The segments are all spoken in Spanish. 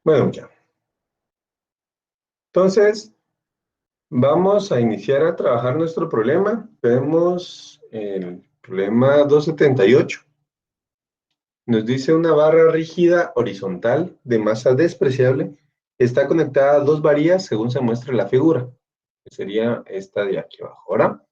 Bueno, ya. Entonces, vamos a iniciar a trabajar nuestro problema. Tenemos el problema 278. Nos dice una barra rígida horizontal de masa despreciable está conectada a dos varillas según se muestra en la figura, que sería esta de aquí abajo. Ahora,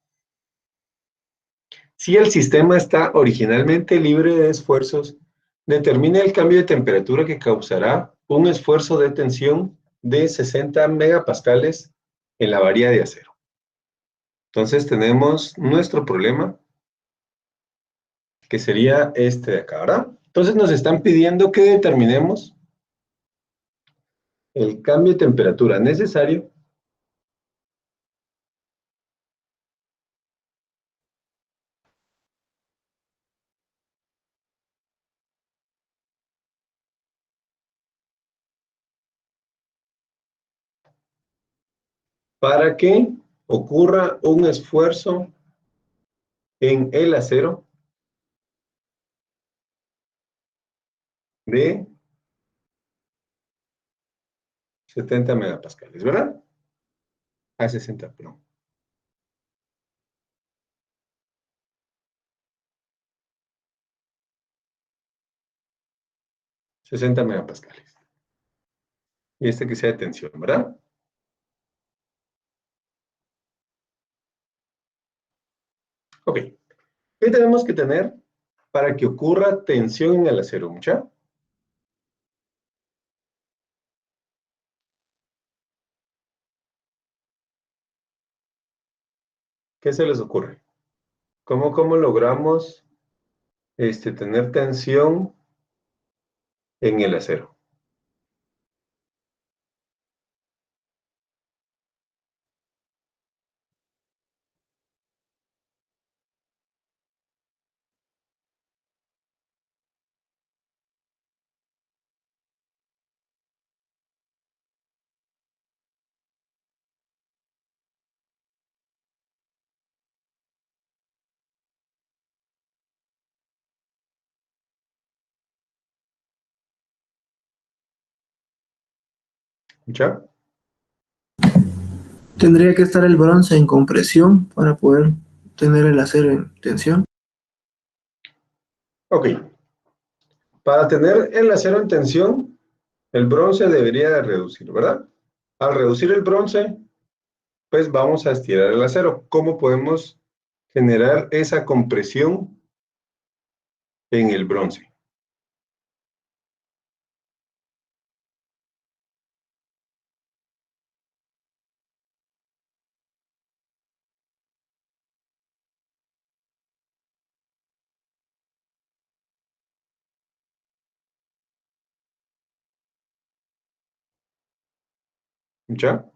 si el sistema está originalmente libre de esfuerzos, determine el cambio de temperatura que causará un esfuerzo de tensión de 60 megapascales en la varilla de acero. Entonces tenemos nuestro problema, que sería este de acá, ¿verdad? Entonces nos están pidiendo que determinemos el cambio de temperatura necesario para que ocurra un esfuerzo en el acero de 70 megapascales, ¿verdad? A 60, perdón. 60 megapascales. Y este que sea de tensión, ¿verdad? Ok. ¿Qué tenemos que tener para que ocurra tensión en el acero, mucha? ¿Qué se les ocurre? ¿Cómo logramos tener tensión en el acero? ¿Mucha? Tendría que estar el bronce en compresión para poder tener el acero en tensión. Ok. Para tener el acero en tensión, el bronce debería de reducir, ¿verdad? Al reducir el bronce, pues vamos a estirar el acero. ¿Cómo podemos generar esa compresión en el bronce? ¿Ya?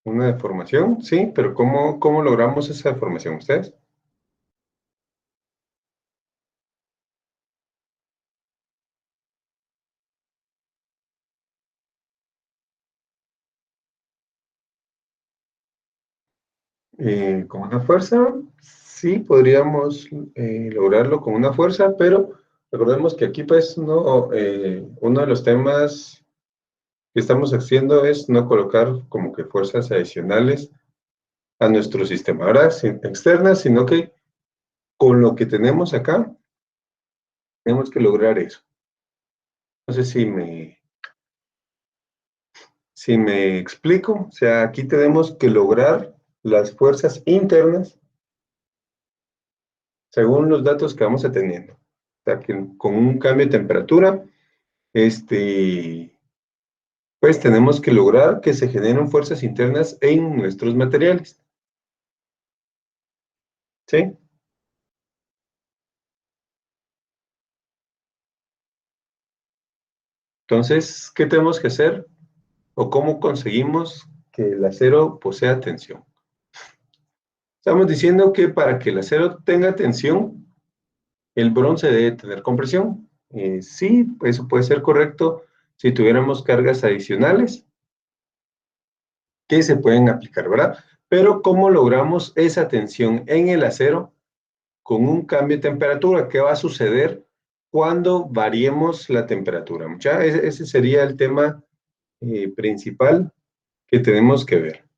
Una deformación, sí, pero ¿cómo logramos esa deformación ustedes? Con una fuerza, sí, podríamos lograrlo con una fuerza, pero recordemos que aquí pues no, uno de los temas que estamos haciendo es no colocar como que fuerzas adicionales a nuestro sistema, ¿verdad? Externas, sino que con lo que tenemos acá, tenemos que lograr eso. No sé si me explico. O sea, aquí tenemos que lograr las fuerzas internas según los datos que vamos teniendo. O sea, que con un cambio de temperatura, pues tenemos que lograr que se generen fuerzas internas en nuestros materiales. ¿Sí? Entonces, ¿qué tenemos que hacer? ¿O cómo conseguimos que el acero posea tensión? Estamos diciendo que para que el acero tenga tensión, el bronce debe tener compresión. Sí, eso puede ser correcto si tuviéramos cargas adicionales que se pueden aplicar, ¿verdad? Pero ¿cómo logramos esa tensión en el acero con un cambio de temperatura? ¿Qué va a suceder cuando variemos la temperatura? Mucha, ese sería el tema principal que tenemos que ver.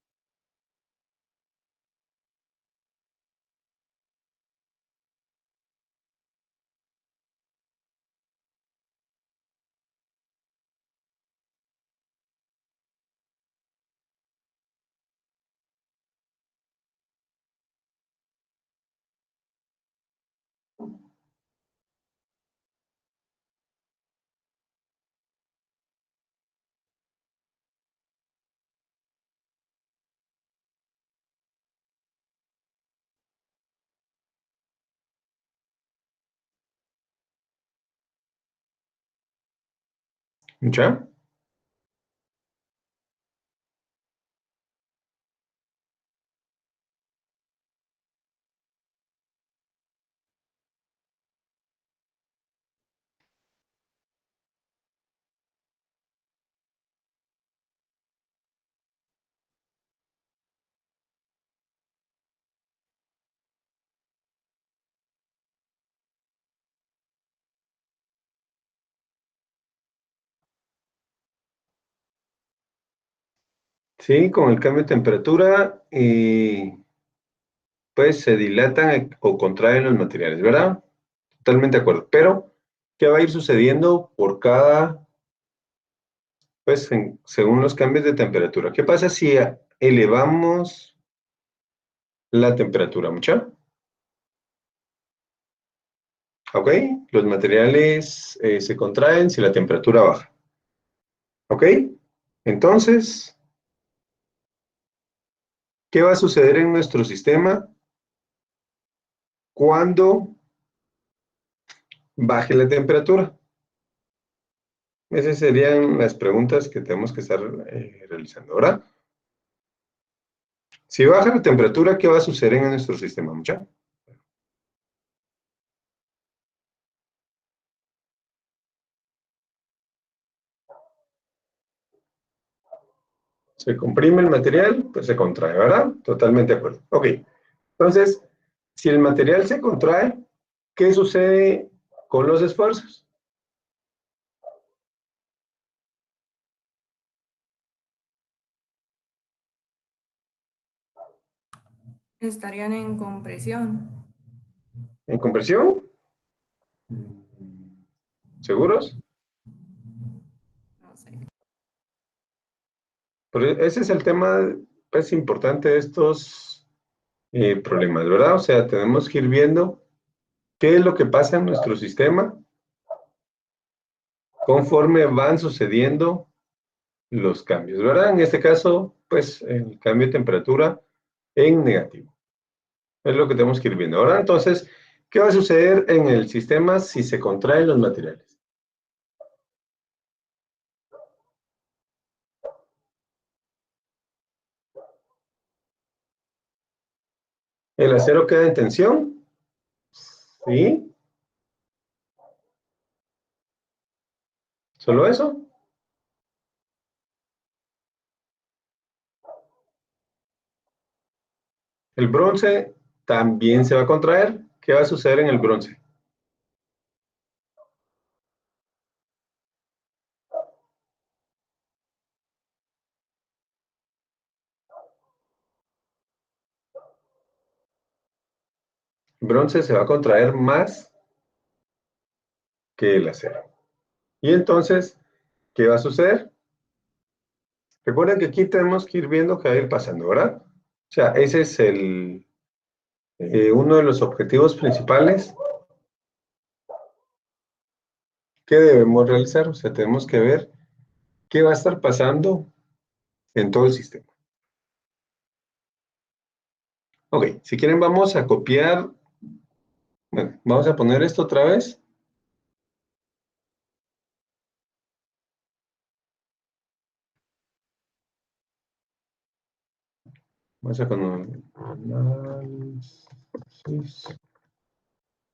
¿Ya? Sí, con el cambio de temperatura, pues se dilatan o contraen los materiales, ¿verdad? Totalmente de acuerdo. Pero, ¿qué va a ir sucediendo por cada, pues, según los cambios de temperatura? ¿Qué pasa si elevamos la temperatura mucha? ¿Ok? Los materiales se contraen si la temperatura baja. ¿Ok? Entonces, ¿qué va a suceder en nuestro sistema cuando baje la temperatura? Esas serían las preguntas que tenemos que estar realizando. Ahora, si baja la temperatura, ¿qué va a suceder en nuestro sistema mucha? Se comprime el material, pues se contrae, ¿verdad? Totalmente de acuerdo. Ok, entonces, si el material se contrae, ¿qué sucede con los esfuerzos? Estarían en compresión. ¿En compresión? ¿Seguros? No sé. Pero ese es el tema, pues, importante de estos problemas, ¿verdad? O sea, tenemos que ir viendo qué es lo que pasa en nuestro sistema conforme van sucediendo los cambios, ¿verdad? En este caso, pues, el cambio de temperatura en negativo. Es lo que tenemos que ir viendo. Ahora, entonces, ¿qué va a suceder en el sistema si se contraen los materiales? ¿El acero queda en tensión? Sí. ¿Solo eso? El bronce también se va a contraer. ¿Qué va a suceder en el bronce? El bronce se va a contraer más que el acero. Y entonces, ¿qué va a suceder? Recuerden que aquí tenemos que ir viendo qué va a ir pasando, ¿verdad? O sea, ese es uno de los objetivos principales que debemos realizar. O sea, tenemos que ver qué va a estar pasando en todo el sistema. Ok, si quieren vamos a copiar, bueno, vamos a poner esto otra vez. Vamos a con análisis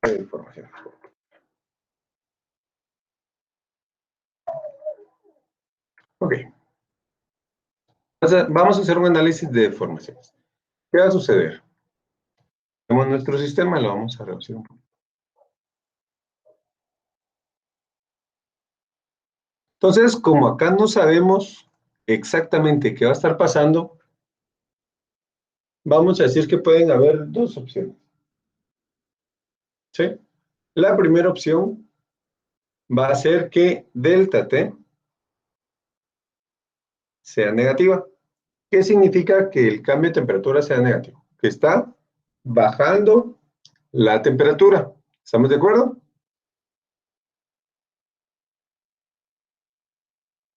de información. Ok. Vamos a hacer un análisis de deformaciones. ¿Qué va a suceder? Tenemos nuestro sistema, lo vamos a reducir un poco. Entonces, como acá no sabemos exactamente qué va a estar pasando, vamos a decir que pueden haber dos opciones. ¿Sí? La primera opción va a ser que delta T sea negativa. ¿Qué significa que el cambio de temperatura sea negativo? Que está bajando la temperatura. ¿Estamos de acuerdo?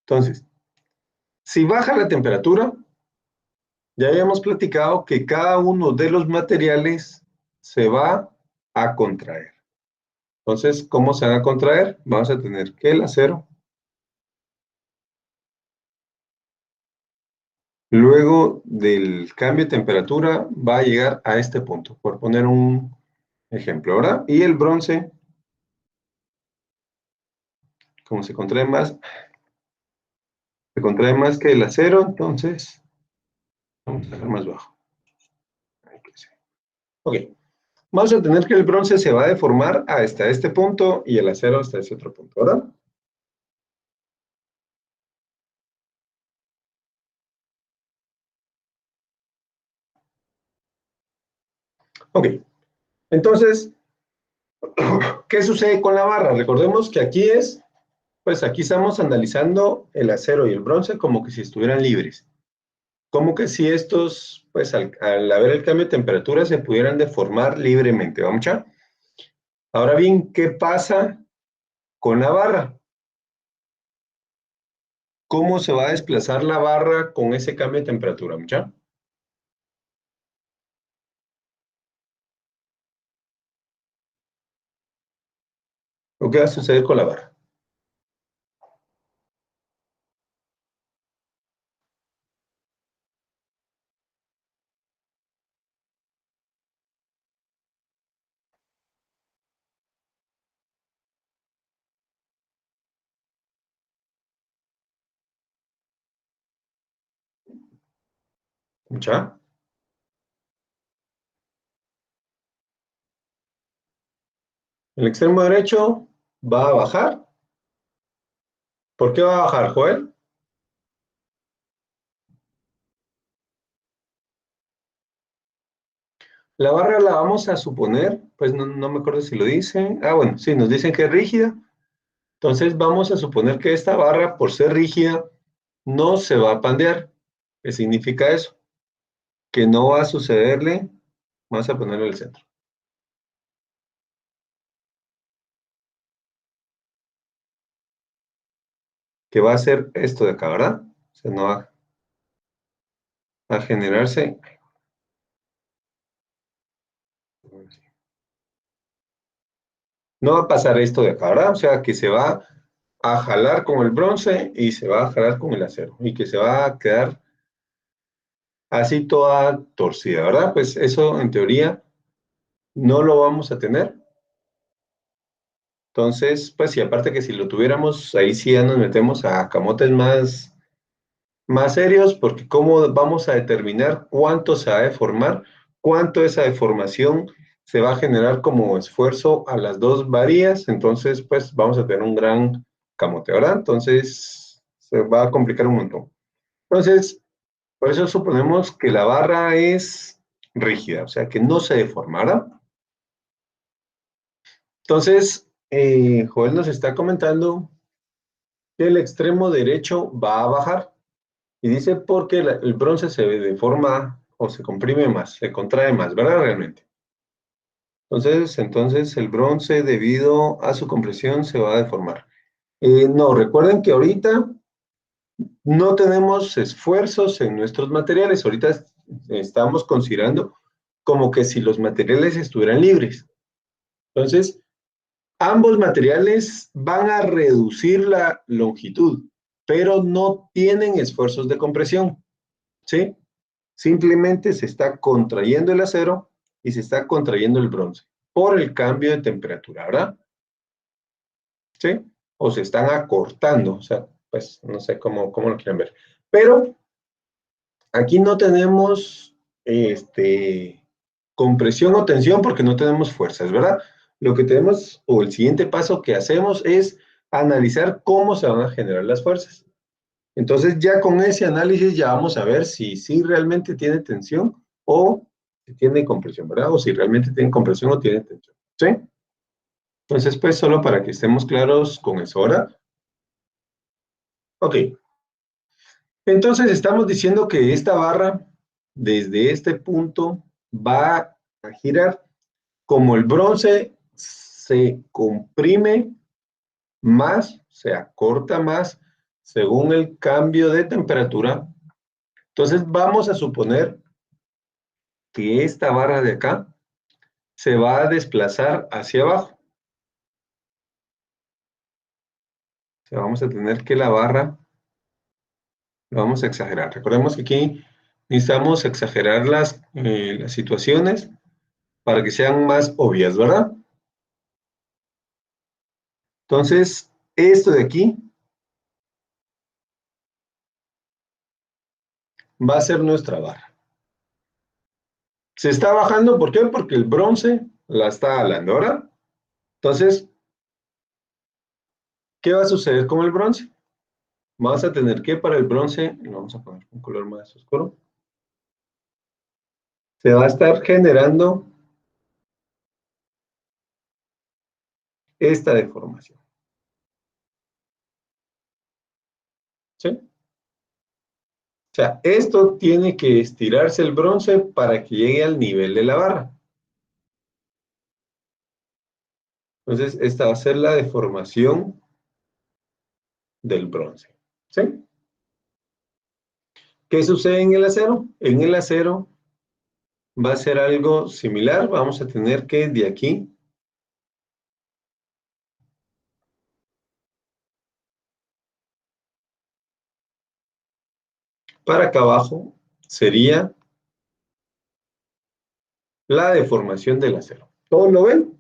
Entonces, si baja la temperatura, ya habíamos platicado que cada uno de los materiales se va a contraer. Entonces, ¿cómo se van a contraer? Vamos a tener que el acero, luego del cambio de temperatura, va a llegar a este punto, por poner un ejemplo, ¿verdad? Y el bronce, como se contrae más que el acero, entonces vamos a dejar más bajo. Ok, vamos a tener que el bronce se va a deformar hasta este punto y el acero hasta ese otro punto, ¿verdad? Ok, entonces, ¿qué sucede con la barra? Recordemos que aquí pues aquí estamos analizando el acero y el bronce como que si estuvieran libres. Como que si estos, pues al haber el cambio de temperatura, se pudieran deformar libremente. ¿Vamos ya? Ahora bien, ¿qué pasa con la barra? ¿Cómo se va a desplazar la barra con ese cambio de temperatura? ¿Vamos ya? ¿O qué va a suceder con la barra? ¿Vamos ya? El extremo derecho va a bajar. ¿Por qué va a bajar, Joel? La barra la vamos a suponer, pues no me acuerdo si lo dicen. Ah, bueno, sí, nos dicen que es rígida. Entonces vamos a suponer que esta barra, por ser rígida, no se va a pandear. ¿Qué significa eso? Que no va a sucederle, vamos a ponerlo en el centro, que va a ser esto de acá, ¿verdad? O sea, no va a generarse, no va a pasar esto de acá, ¿verdad? O sea, que se va a jalar con el bronce y se va a jalar con el acero y que se va a quedar así toda torcida, ¿verdad? Pues eso en teoría no lo vamos a tener. Entonces, pues sí, aparte que si lo tuviéramos, ahí sí ya nos metemos a camotes más serios, porque cómo vamos a determinar cuánto se va a deformar, cuánto esa deformación se va a generar como esfuerzo a las dos varías, entonces pues vamos a tener un gran camote, ¿verdad? Entonces se va a complicar un montón. Entonces, por eso suponemos que la barra es rígida, o sea, que no se deformará. Entonces, Joel nos está comentando que el extremo derecho va a bajar. Y dice porque el bronce se deforma o se comprime más, se contrae más, ¿verdad? Realmente. Entonces el bronce debido a su compresión se va a deformar. No, recuerden que ahorita no tenemos esfuerzos en nuestros materiales. Ahorita estamos considerando como que si los materiales estuvieran libres. Entonces, ambos materiales van a reducir la longitud, pero no tienen esfuerzos de compresión, ¿sí? Simplemente se está contrayendo el acero y se está contrayendo el bronce por el cambio de temperatura, ¿verdad? ¿Sí? O se están acortando, o sea, pues no sé cómo lo quieren ver. Pero aquí no tenemos compresión o tensión porque no tenemos fuerzas, ¿verdad? Lo que tenemos, o el siguiente paso que hacemos es analizar cómo se van a generar las fuerzas. Entonces ya con ese análisis ya vamos a ver si realmente tiene tensión o si tiene compresión, ¿verdad? O si realmente tiene compresión o tiene tensión, ¿sí? Entonces, pues solo para que estemos claros con eso ahora. Ok. Entonces estamos diciendo que esta barra desde este punto va a girar. Como el bronce se comprime más, se acorta más según el cambio de temperatura, entonces vamos a suponer que esta barra de acá se va a desplazar hacia abajo. O sea, vamos a tener que la barra, lo vamos a exagerar. Recordemos que aquí necesitamos exagerar las situaciones para que sean más obvias, ¿verdad? Entonces, esto de aquí va a ser nuestra barra. Se está bajando, ¿por qué? Porque el bronce la está jalando, ¿verdad? Entonces, ¿qué va a suceder con el bronce? Vamos a tener que para el bronce, lo vamos a poner un color más oscuro, se va a estar generando esta deformación. ¿Sí? O sea, esto tiene que estirarse el bronce para que llegue al nivel de la barra. Entonces, esta va a ser la deformación del bronce. ¿Sí? ¿Qué sucede en el acero? En el acero va a ser algo similar. Vamos a tener que de aquí para acá abajo sería la deformación del acero. ¿Todos lo ven?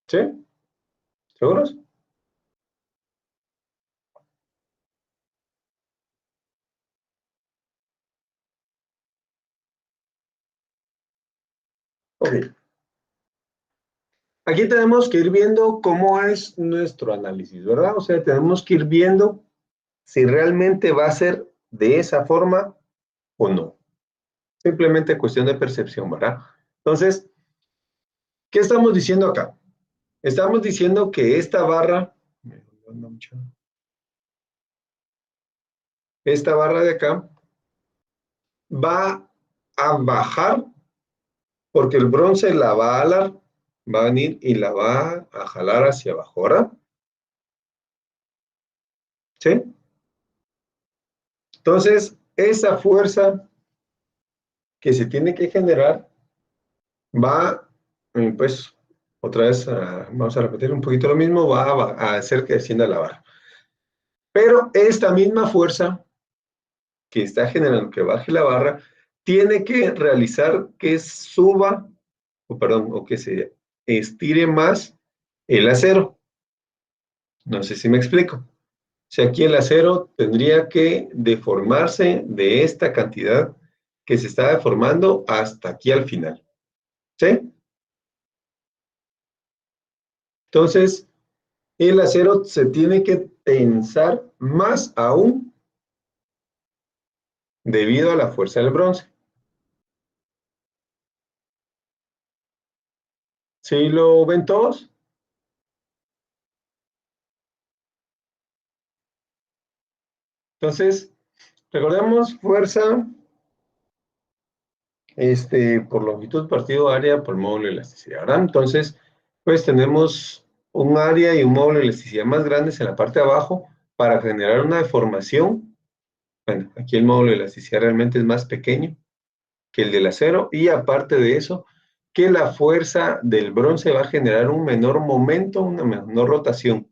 ¿Sí? ¿Seguros? Ok. Aquí tenemos que ir viendo cómo es nuestro análisis, ¿verdad? O sea, tenemos que ir viendo si realmente va a ser de esa forma o no. Simplemente cuestión de percepción, ¿verdad? Entonces, ¿qué estamos diciendo acá? Estamos diciendo que esta barra de acá va a bajar porque el bronce la va a jalar, va a venir y la va a jalar hacia abajo, ¿verdad? ¿Sí? Entonces, esa fuerza que se tiene que generar va, pues, otra vez, vamos a repetir un poquito lo mismo, va a hacer que descienda la barra. Pero esta misma fuerza que está generando que baje la barra, tiene que realizar que suba, o que se estire más el acero. No sé si me explico. O sea, aquí el acero tendría que deformarse de esta cantidad que se está deformando hasta aquí al final. ¿Sí? Entonces, el acero se tiene que tensar más aún debido a la fuerza del bronce. ¿Sí lo ven todos? Entonces, recordemos fuerza por longitud partido área por módulo de elasticidad, ¿verdad? Entonces, pues tenemos un área y un módulo de elasticidad más grandes en la parte de abajo para generar una deformación. Bueno, aquí el módulo de elasticidad realmente es más pequeño que el del acero y aparte de eso, que la fuerza del bronce va a generar un menor momento, una menor rotación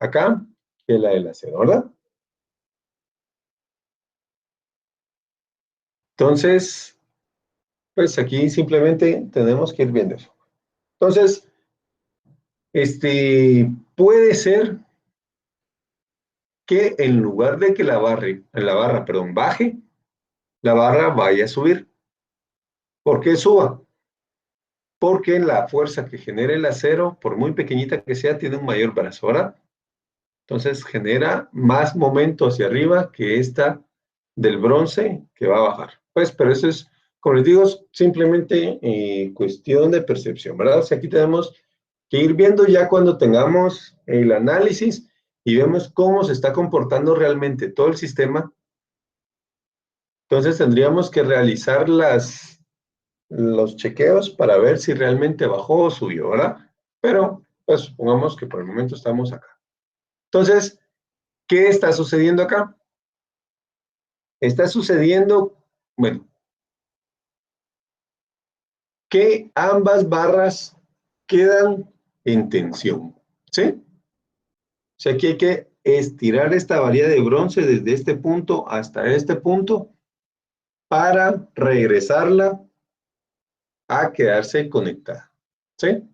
acá que la del acero, ¿verdad? Entonces, pues aquí simplemente tenemos que ir viendo eso. Entonces, puede ser que en lugar de que la barra, baje, la barra vaya a subir. ¿Por qué suba? Porque la fuerza que genera el acero, por muy pequeñita que sea, tiene un mayor brazo, ¿verdad? Entonces genera más momento hacia arriba que esta del bronce que va a bajar. Pues, pero eso es, como les digo, simplemente cuestión de percepción, ¿verdad? O sea, aquí tenemos que ir viendo ya cuando tengamos el análisis y vemos cómo se está comportando realmente todo el sistema. Entonces tendríamos que realizar los chequeos para ver si realmente bajó o subió, ¿verdad? Pero, pues supongamos que por el momento estamos acá. Entonces, ¿qué está sucediendo acá? Está sucediendo, bueno, que ambas barras quedan en tensión, ¿sí? O sea, aquí hay que estirar esta varilla de bronce desde este punto hasta este punto para regresarla a quedarse conectada, ¿sí?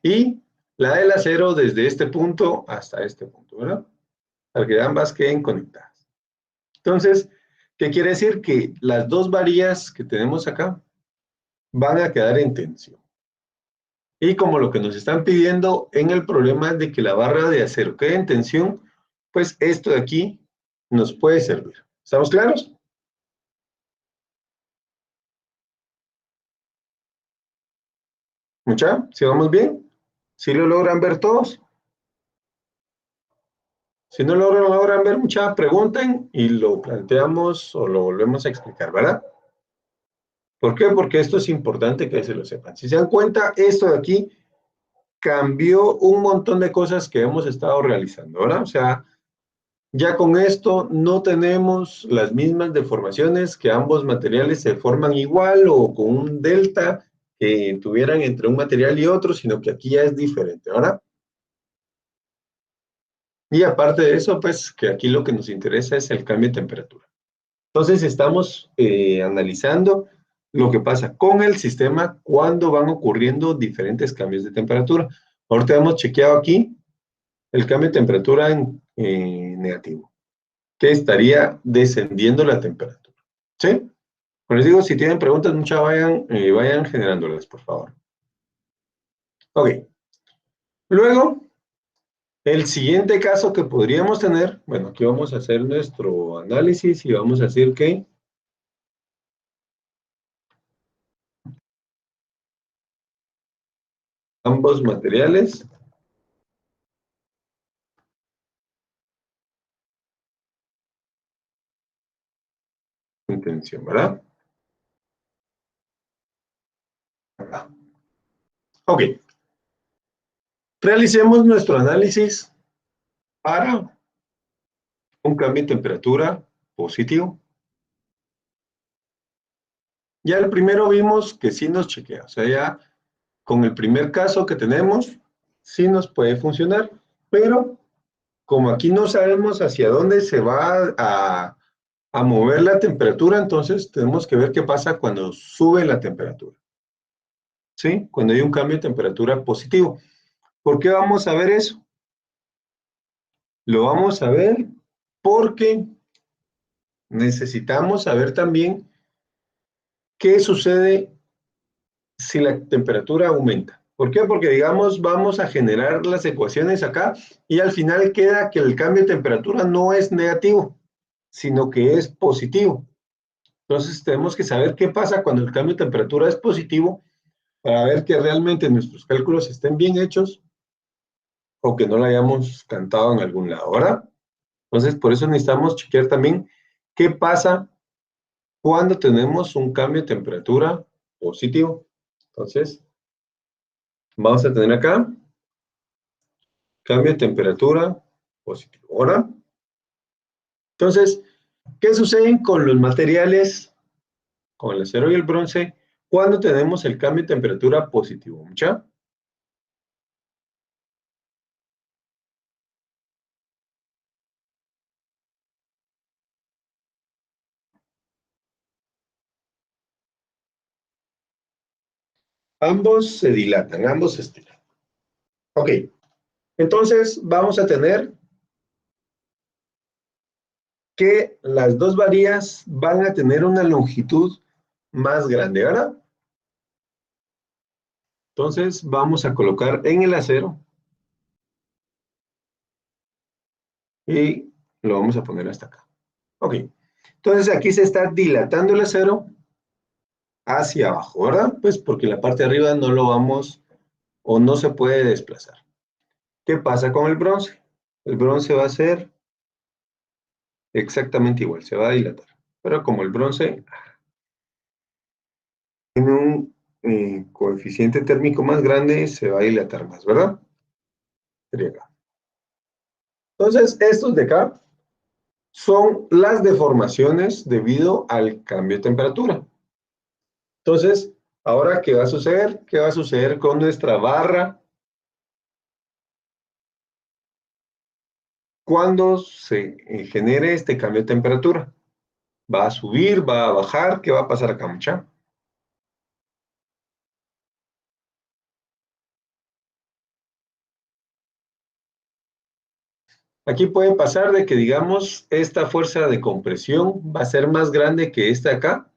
Y la del acero desde este punto hasta este punto, ¿verdad? Para que ambas queden conectadas. Entonces, ¿qué quiere decir? Que las dos varillas que tenemos acá van a quedar en tensión. Y como lo que nos están pidiendo en el problema es de que la barra de acero quede en tensión, pues esto de aquí nos puede servir. ¿Estamos claros? ¿Mucha? ¿Sí vamos bien? ¿Sí lo logran ver todos? Si no lo logran ver, mucha, pregunten y lo planteamos o lo volvemos a explicar, ¿verdad? ¿Por qué? Porque esto es importante que se lo sepan. Si se dan cuenta, esto de aquí cambió un montón de cosas que hemos estado realizando, ¿verdad? O sea, ya con esto no tenemos las mismas deformaciones, que ambos materiales se forman igual o con un delta que tuvieran entre un material y otro, sino que aquí ya es diferente, ¿verdad? Y aparte de eso, pues que aquí lo que nos interesa es el cambio de temperatura. Entonces estamos analizando lo que pasa con el sistema cuando van ocurriendo diferentes cambios de temperatura. Ahorita hemos chequeado aquí el cambio de temperatura en negativo, que estaría descendiendo la temperatura. ¿Sí? Como les digo, si tienen preguntas, muchas vayan generándolas, por favor. Ok. Luego, el siguiente caso que podríamos tener, bueno, aquí vamos a hacer nuestro análisis y vamos a decir que ambos materiales en tensión, ¿verdad? Acá. Ok. Realicemos nuestro análisis para un cambio de temperatura positivo. Ya el primero vimos que sí nos chequea, o sea, ya con el primer caso que tenemos, sí nos puede funcionar, pero como aquí no sabemos hacia dónde se va a mover la temperatura, entonces tenemos que ver qué pasa cuando sube la temperatura, ¿sí? Cuando hay un cambio de temperatura positivo. ¿Por qué vamos a ver eso? Lo vamos a ver porque necesitamos saber también qué sucede si la temperatura aumenta. ¿Por qué? Porque, digamos, vamos a generar las ecuaciones acá y al final queda que el cambio de temperatura no es negativo, sino que es positivo. Entonces, tenemos que saber qué pasa cuando el cambio de temperatura es positivo para ver que realmente nuestros cálculos estén bien hechos o que no lo hayamos cantado en algún lado, ¿verdad? Entonces, por eso necesitamos chequear también qué pasa cuando tenemos un cambio de temperatura positivo. Entonces, vamos a tener acá cambio de temperatura positivo. ¿Ahora? Entonces, ¿qué sucede con los materiales, con el acero y el bronce, cuando tenemos el cambio de temperatura positivo. ¿Mucha? Ambos se dilatan, ambos se estiran. Ok, entonces vamos a tener que las dos varillas van a tener una longitud más grande, ¿verdad? Entonces vamos a colocar en el acero y lo vamos a poner hasta acá. Ok, entonces aquí se está dilatando el acero hacia abajo, ¿verdad? Pues porque la parte de arriba no lo vamos o no se puede desplazar. ¿Qué pasa con el bronce? El bronce va a ser exactamente igual, se va a dilatar. Pero como el bronce tiene un coeficiente térmico más grande, se va a dilatar más, ¿verdad? Sería acá. Entonces, estos de acá son las deformaciones debido al cambio de temperatura. Entonces, ahora, ¿qué va a suceder? ¿Qué va a suceder con nuestra barra cuando se genere este cambio de temperatura? ¿Va a subir? ¿Va a bajar? ¿Qué va a pasar acá, mucha? Aquí puede pasar de que, digamos, esta fuerza de compresión va a ser más grande que esta de acá,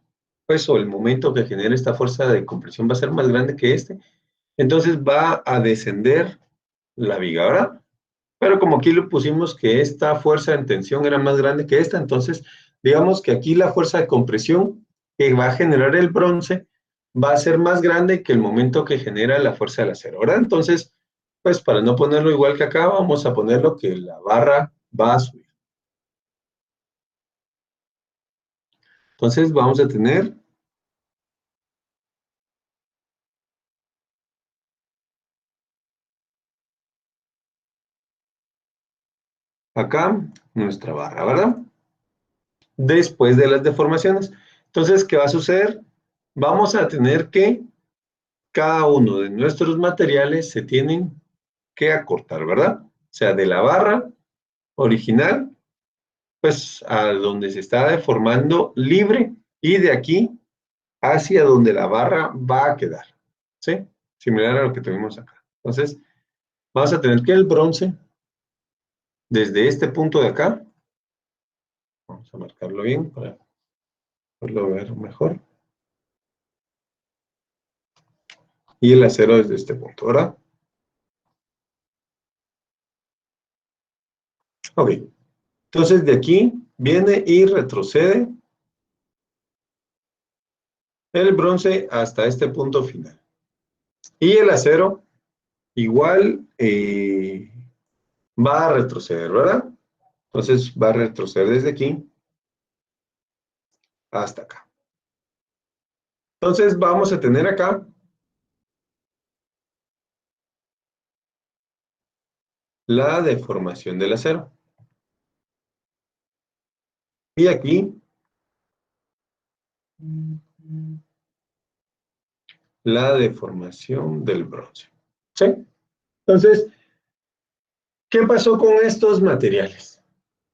pues, o el momento que genere esta fuerza de compresión va a ser más grande que este. Entonces va a descender la viga, ¿verdad? Pero como aquí le pusimos que esta fuerza en tensión era más grande que esta, entonces digamos que aquí la fuerza de compresión que va a generar el bronce va a ser más grande que el momento que genera la fuerza del acero, ¿verdad? Entonces, pues para no ponerlo igual que acá, vamos a ponerlo que la barra va a subir. Entonces vamos a tener acá nuestra barra, ¿verdad? Después de las deformaciones. Entonces, ¿qué va a suceder? Vamos a tener que cada uno de nuestros materiales se tienen que acortar, ¿verdad? O sea, de la barra original, pues a donde se está deformando libre y de aquí hacia donde la barra va a quedar, ¿sí? Similar a lo que tuvimos acá. Entonces, vamos a tener que el bronce, desde este punto de acá, vamos a marcarlo bien para poderlo ver mejor, y el acero desde este punto, ¿verdad? Ok, entonces de aquí viene y retrocede el bronce hasta este punto final. Y el acero igual va a retroceder, ¿verdad? Entonces va a retroceder desde aquí hasta acá. Entonces vamos a tener acá la deformación del acero. Y aquí la deformación del bronce. ¿Sí? Entonces, ¿qué pasó con estos materiales?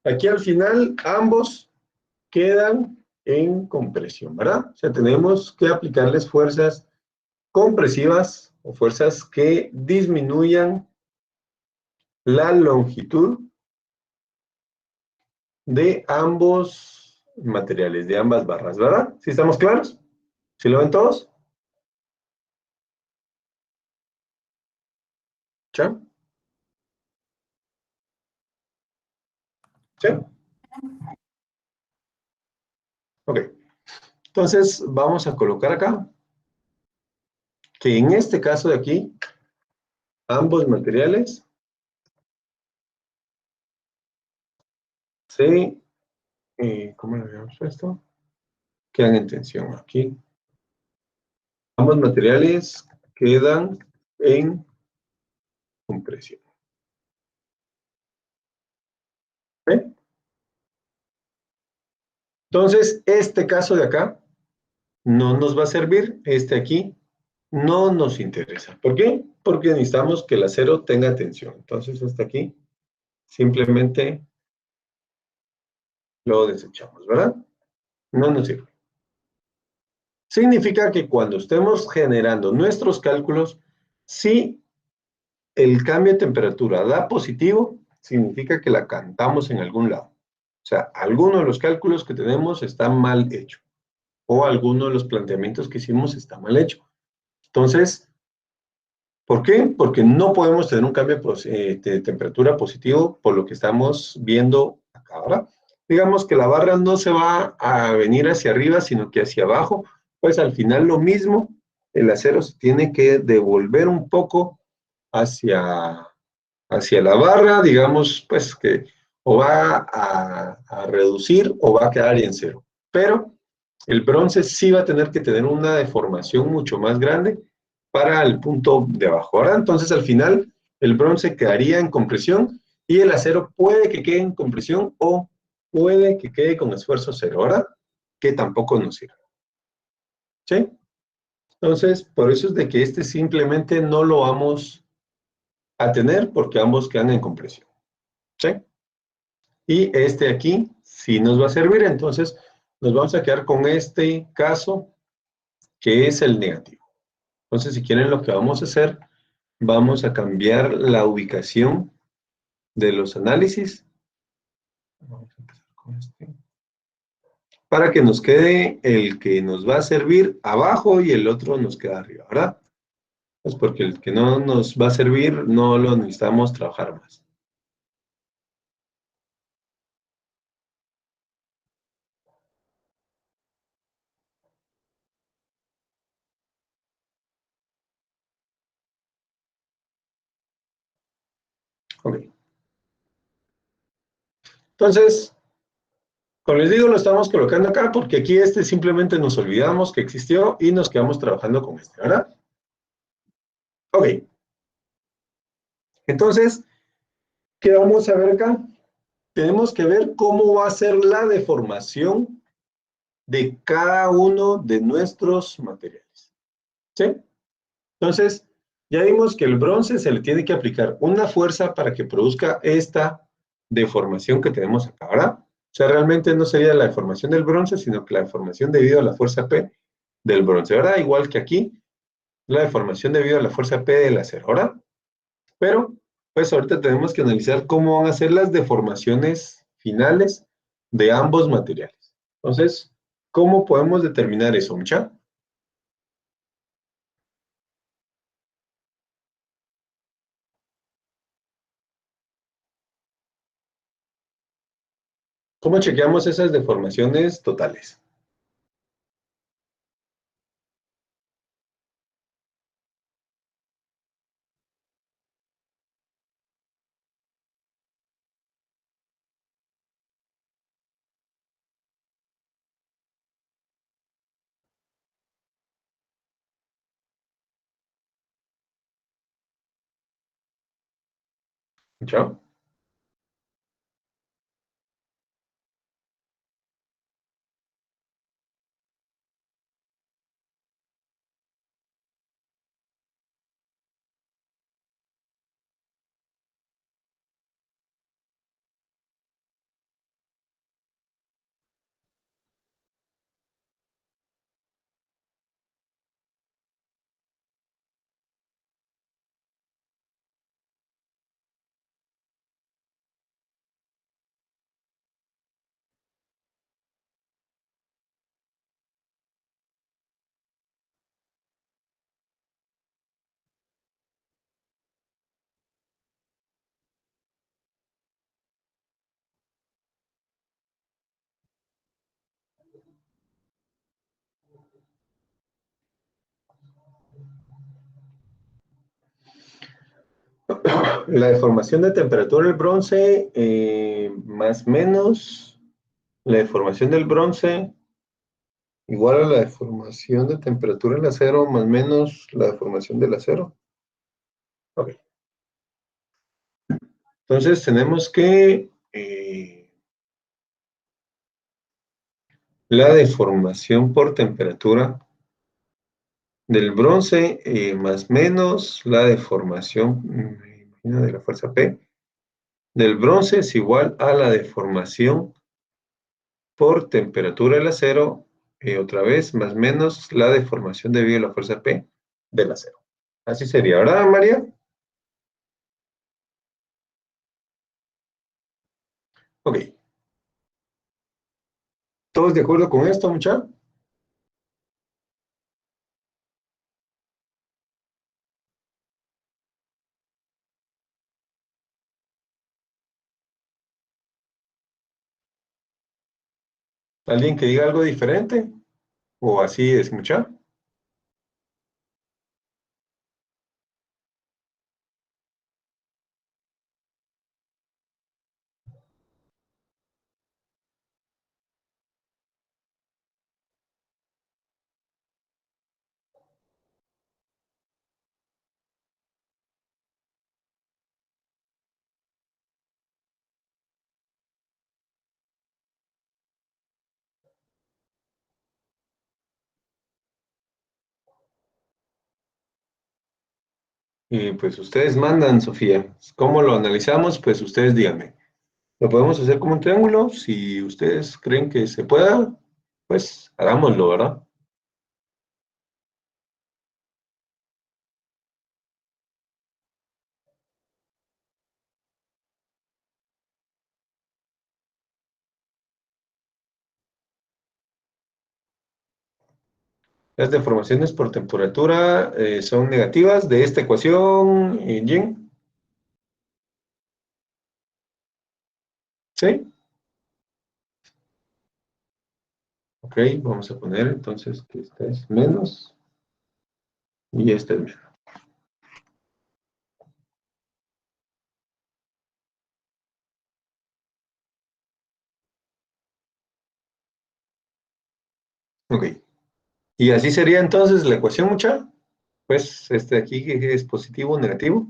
Aquí al final ambos quedan en compresión, ¿verdad? O sea, tenemos que aplicarles fuerzas compresivas o fuerzas que disminuyan la longitud de ambos materiales, de ambas barras, ¿verdad? ¿Sí estamos claros? ¿Sí lo ven todos? ¿Sí? ¿Sí? Ok. Entonces, vamos a colocar acá que en este caso de aquí, ambos materiales se, ¿cómo le habíamos puesto? Quedan en tensión aquí. Ambos materiales quedan en compresión. ¿Sí? Entonces, este caso de acá no nos va a servir. Este aquí no nos interesa. ¿Por qué? Porque necesitamos que el acero tenga tensión. Entonces, este aquí simplemente lo desechamos, ¿verdad? No nos sirve. Significa que cuando estemos generando nuestros cálculos, si el cambio de temperatura da positivo, significa que la cantamos en algún lado. O sea, alguno de los cálculos que tenemos está mal hecho. O alguno de los planteamientos que hicimos está mal hecho. Entonces, ¿por qué? Porque no podemos tener un cambio de temperatura positivo por lo que estamos viendo acá ahora. Digamos que la barra no se va a venir hacia arriba, sino que hacia abajo. Pues al final lo mismo, el acero se tiene que devolver un poco hacia la barra, digamos, pues que o va a reducir o va a quedar en cero. Pero el bronce sí va a tener que tener una deformación mucho más grande para el punto de abajo. Ahora, entonces al final el bronce quedaría en compresión y el acero puede que quede en compresión o puede que quede con esfuerzo cero. Ahora, que tampoco nos sirve. ¿Sí? Entonces, por eso es de que este simplemente no lo vamos a tener porque ambos quedan en compresión. ¿Sí? Y este aquí sí nos va a servir, entonces nos vamos a quedar con este caso que es el negativo. Entonces, si quieren lo que vamos a hacer, vamos a cambiar la ubicación de los análisis. Vamos a empezar con este. Para que nos quede el que nos va a servir abajo y el otro nos queda arriba, ¿verdad? Pues porque el que no nos va a servir no lo necesitamos trabajar más. Ok. Entonces, como les digo, lo estamos colocando acá porque aquí este simplemente nos olvidamos que existió y nos quedamos trabajando con este, ¿verdad? Ok. Entonces, ¿qué vamos a ver acá? Tenemos que ver cómo va a ser la deformación de cada uno de nuestros materiales. ¿Sí? Entonces, ya vimos que el bronce se le tiene que aplicar una fuerza para que produzca esta deformación que tenemos acá, ¿verdad? O sea, realmente no sería la deformación del bronce, sino que la deformación debido a la fuerza P del bronce, ¿verdad? Igual que aquí, la deformación debido a la fuerza P del acero, ¿verdad? Pero, pues ahorita tenemos que analizar cómo van a ser las deformaciones finales de ambos materiales. Entonces, ¿cómo podemos determinar eso, mucha? ¿Cómo chequeamos esas deformaciones totales? ¿Mucha? La deformación de temperatura del bronce, más o menos, la deformación del bronce igual a la deformación de temperatura del acero, más o menos la deformación del acero. Ok. Entonces tenemos que la deformación por temperatura del bronce más menos la deformación, me imagino, de la fuerza P, del bronce es igual a la deformación por temperatura del acero, otra vez, más menos la deformación debido a la fuerza P del acero. Así sería, ¿verdad, María? Ok. ¿Todos de acuerdo con esto, muchachos? ¿Alguien que diga algo diferente? ¿O así es, mucha? Y pues ustedes mandan, Sofía. ¿Cómo lo analizamos? Pues ustedes díganme. ¿Lo podemos hacer como un triángulo? Si ustedes creen que se pueda, pues hagámoslo, ¿verdad? Las deformaciones por temperatura son negativas de esta ecuación, Jin. ¿Sí? Ok, vamos a poner entonces que esta es menos y esta es menos. Ok. Y así sería entonces la ecuación, mucha. Pues este de aquí que es positivo o negativo.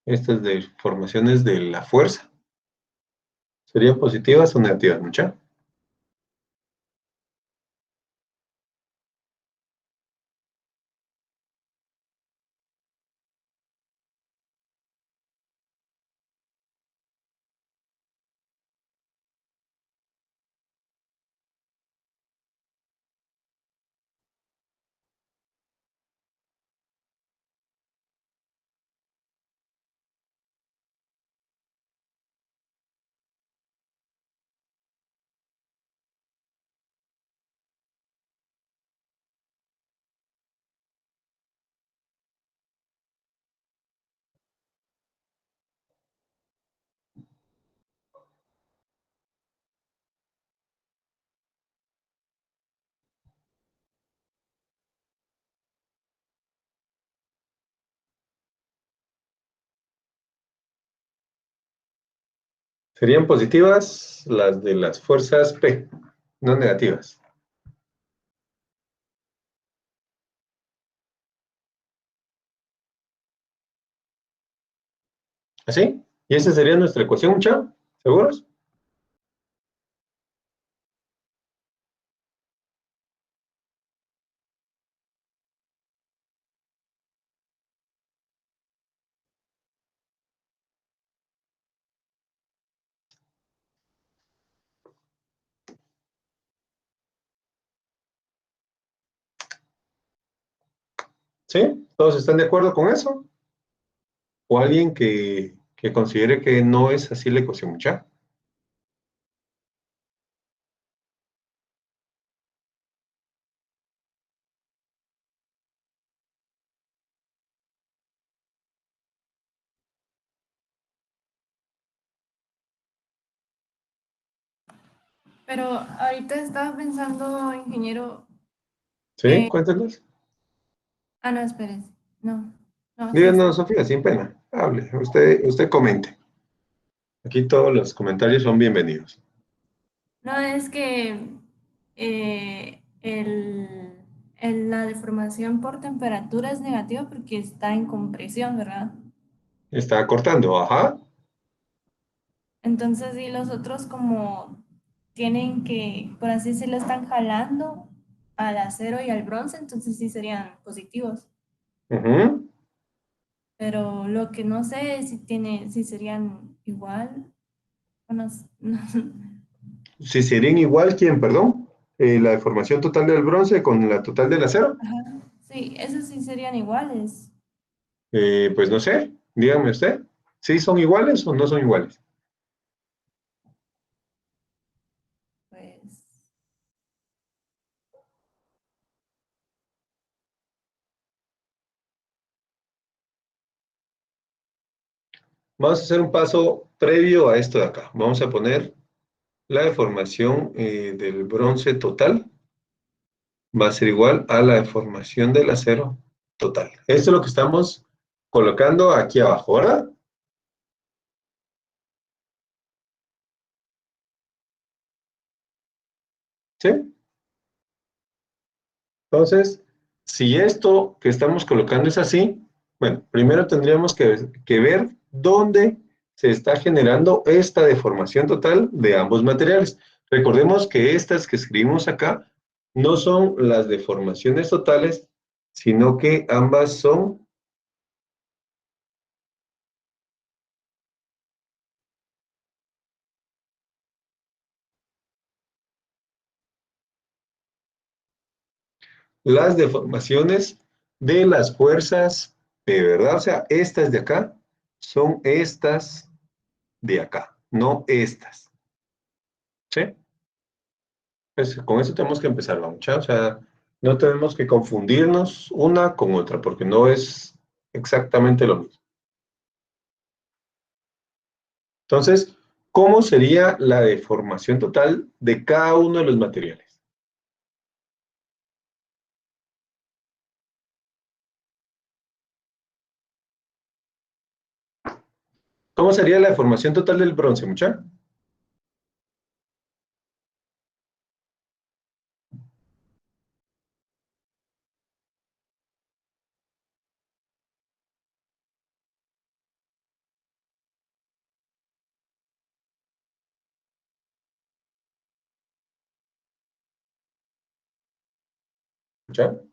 Estas deformaciones de la fuerza. ¿Serían positivas o negativas, mucha? Serían positivas las de las fuerzas P, no negativas. ¿Así? ¿Y esa sería nuestra ecuación, mucha? ¿Seguros? ¿Sí? ¿Todos están de acuerdo con eso? ¿O alguien que considere que no es así la ecuación, mucha? Pero ahorita estaba pensando, ingeniero. ¿Sí? Cuéntanos. No, espérese. No, no, sí está. Díganos, Sofía, sin pena. Hable. Usted comente. Aquí todos los comentarios son bienvenidos. No, es que la deformación por temperatura es negativa porque está en compresión, ¿verdad? Está cortando, ajá. Entonces, y los otros como tienen que, por así decirlo, están jalando al acero y al bronce, entonces sí serían positivos. Ujú. Pero lo que no sé es si serían igual o no, Si serían igual, ¿quién, perdón? La deformación total del bronce con la total del acero. Ajá. Sí, esos sí serían iguales. Pues no sé, dígame usted. ¿Sí son iguales o no son iguales? Pues, Vamos a hacer un paso previo a esto de acá. Vamos a poner la deformación del bronce total va a ser igual a la deformación del acero total. Esto es lo que estamos colocando aquí abajo, ¿verdad? ¿Sí? Entonces, si esto que estamos colocando es así, bueno, primero tendríamos que ver dónde se está generando esta deformación total de ambos materiales. Recordemos que estas que escribimos acá no son las deformaciones totales, sino que ambas son las deformaciones de las fuerzas P, ¿verdad? O sea, estas de acá son estas de acá, no estas, ¿sí? Pues con eso tenemos que empezar, ¿no, mucha? O sea, no tenemos que confundirnos una con otra, porque no es exactamente lo mismo. Entonces, ¿cómo sería la deformación total de cada uno de los materiales? ¿Cómo sería la deformación total del bronce, mucha? ¿Mucha?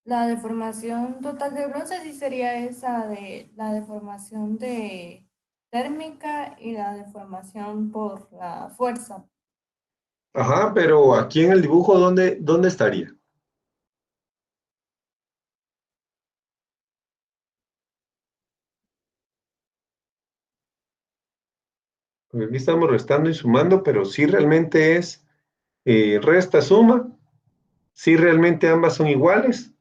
la deformación total de bronce sí sería esa de la deformación de térmica y la deformación por la fuerza. Ajá, pero aquí en el dibujo, ¿dónde estaría? Porque aquí estamos restando y sumando, pero si realmente es resta, suma, si realmente ambas son iguales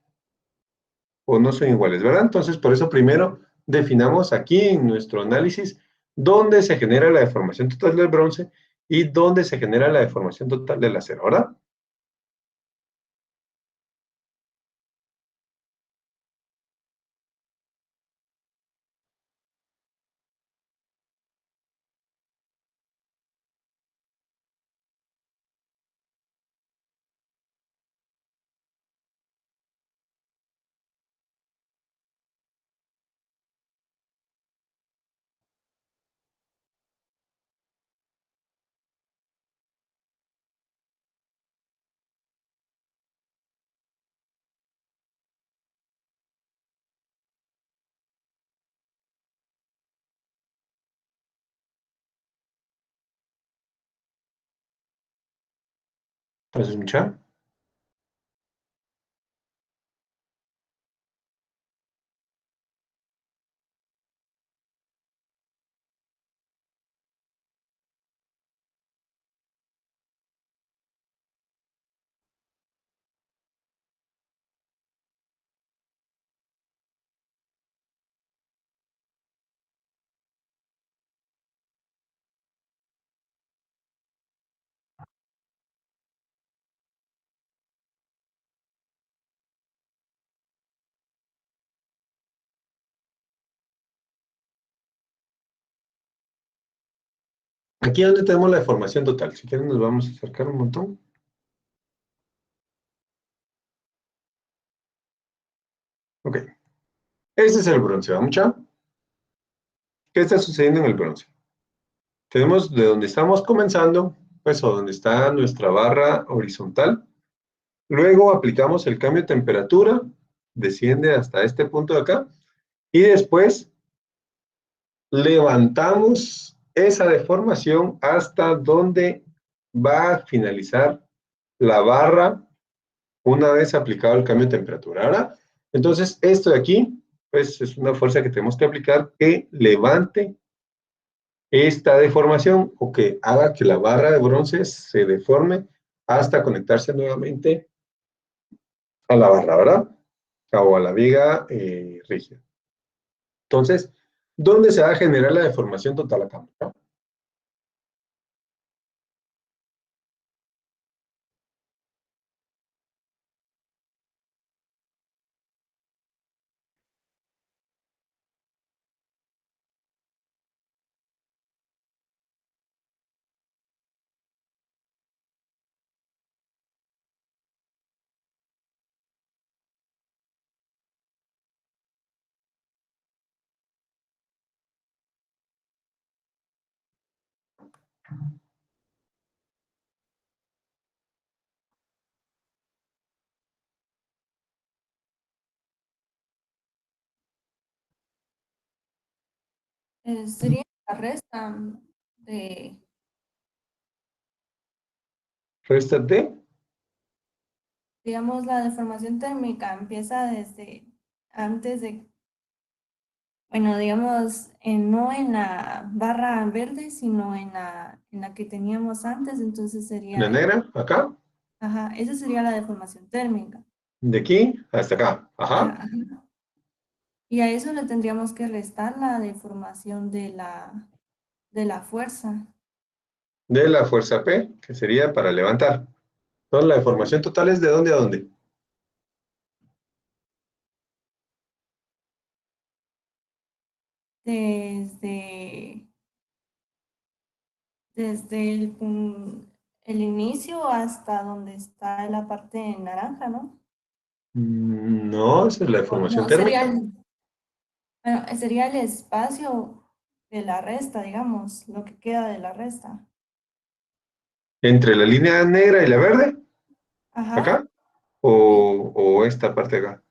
o no son iguales, ¿verdad? Entonces, por eso primero definamos aquí en nuestro análisis dónde se genera la deformación total del bronce y dónde se genera la deformación total del acero, ¿verdad? Entonces, mucha. Aquí es donde tenemos la deformación total. Si quieren nos vamos a acercar un montón. Ok. Este es el bronce, ¿va mucha? ¿Qué está sucediendo en el bronce? Tenemos de donde estamos comenzando, pues, o donde está nuestra barra horizontal. Luego aplicamos el cambio de temperatura, desciende hasta este punto de acá, y después levantamos esa deformación hasta donde va a finalizar la barra una vez aplicado el cambio de temperatura. Ahora, entonces, esto de aquí, pues es una fuerza que tenemos que aplicar que levante esta deformación o que haga que la barra de bronce se deforme hasta conectarse nuevamente a la barra, ¿verdad? O a la viga rígida. Entonces, ¿dónde se va a generar la deformación total acá? Sería la resta de, Réstate. digamos, la deformación térmica empieza desde antes de, bueno, digamos, no en la barra verde, sino en la que teníamos antes, entonces La sería, negra, acá, ajá, esa sería la deformación térmica. de aquí hasta acá. Ah, Ajá. ajá. Y a eso le tendríamos que restar la deformación de la fuerza. De la fuerza P, que sería para levantar. Entonces, la deformación total es de dónde a dónde. Desde, desde el inicio hasta donde está la parte naranja, ¿no? No, esa es la deformación No, sería térmica. bueno, sería el espacio de la resta, digamos, lo que queda de la resta. Entre la línea negra y la verde, Ajá, acá, sí, o esta parte de acá.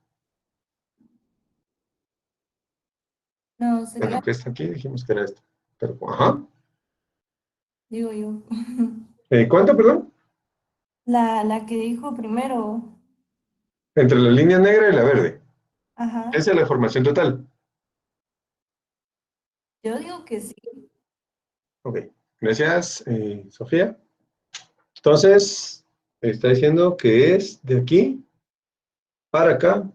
no, Bueno, sería, que esta aquí dijimos que era esta. Pero, ajá. digo yo, ¿Cuánto, perdón? la que dijo primero, Entre la línea negra y la verde. ajá, Esa es la deformación total. yo digo que sí. Ok. Gracias, Sofía. Entonces, está diciendo que es de aquí para acá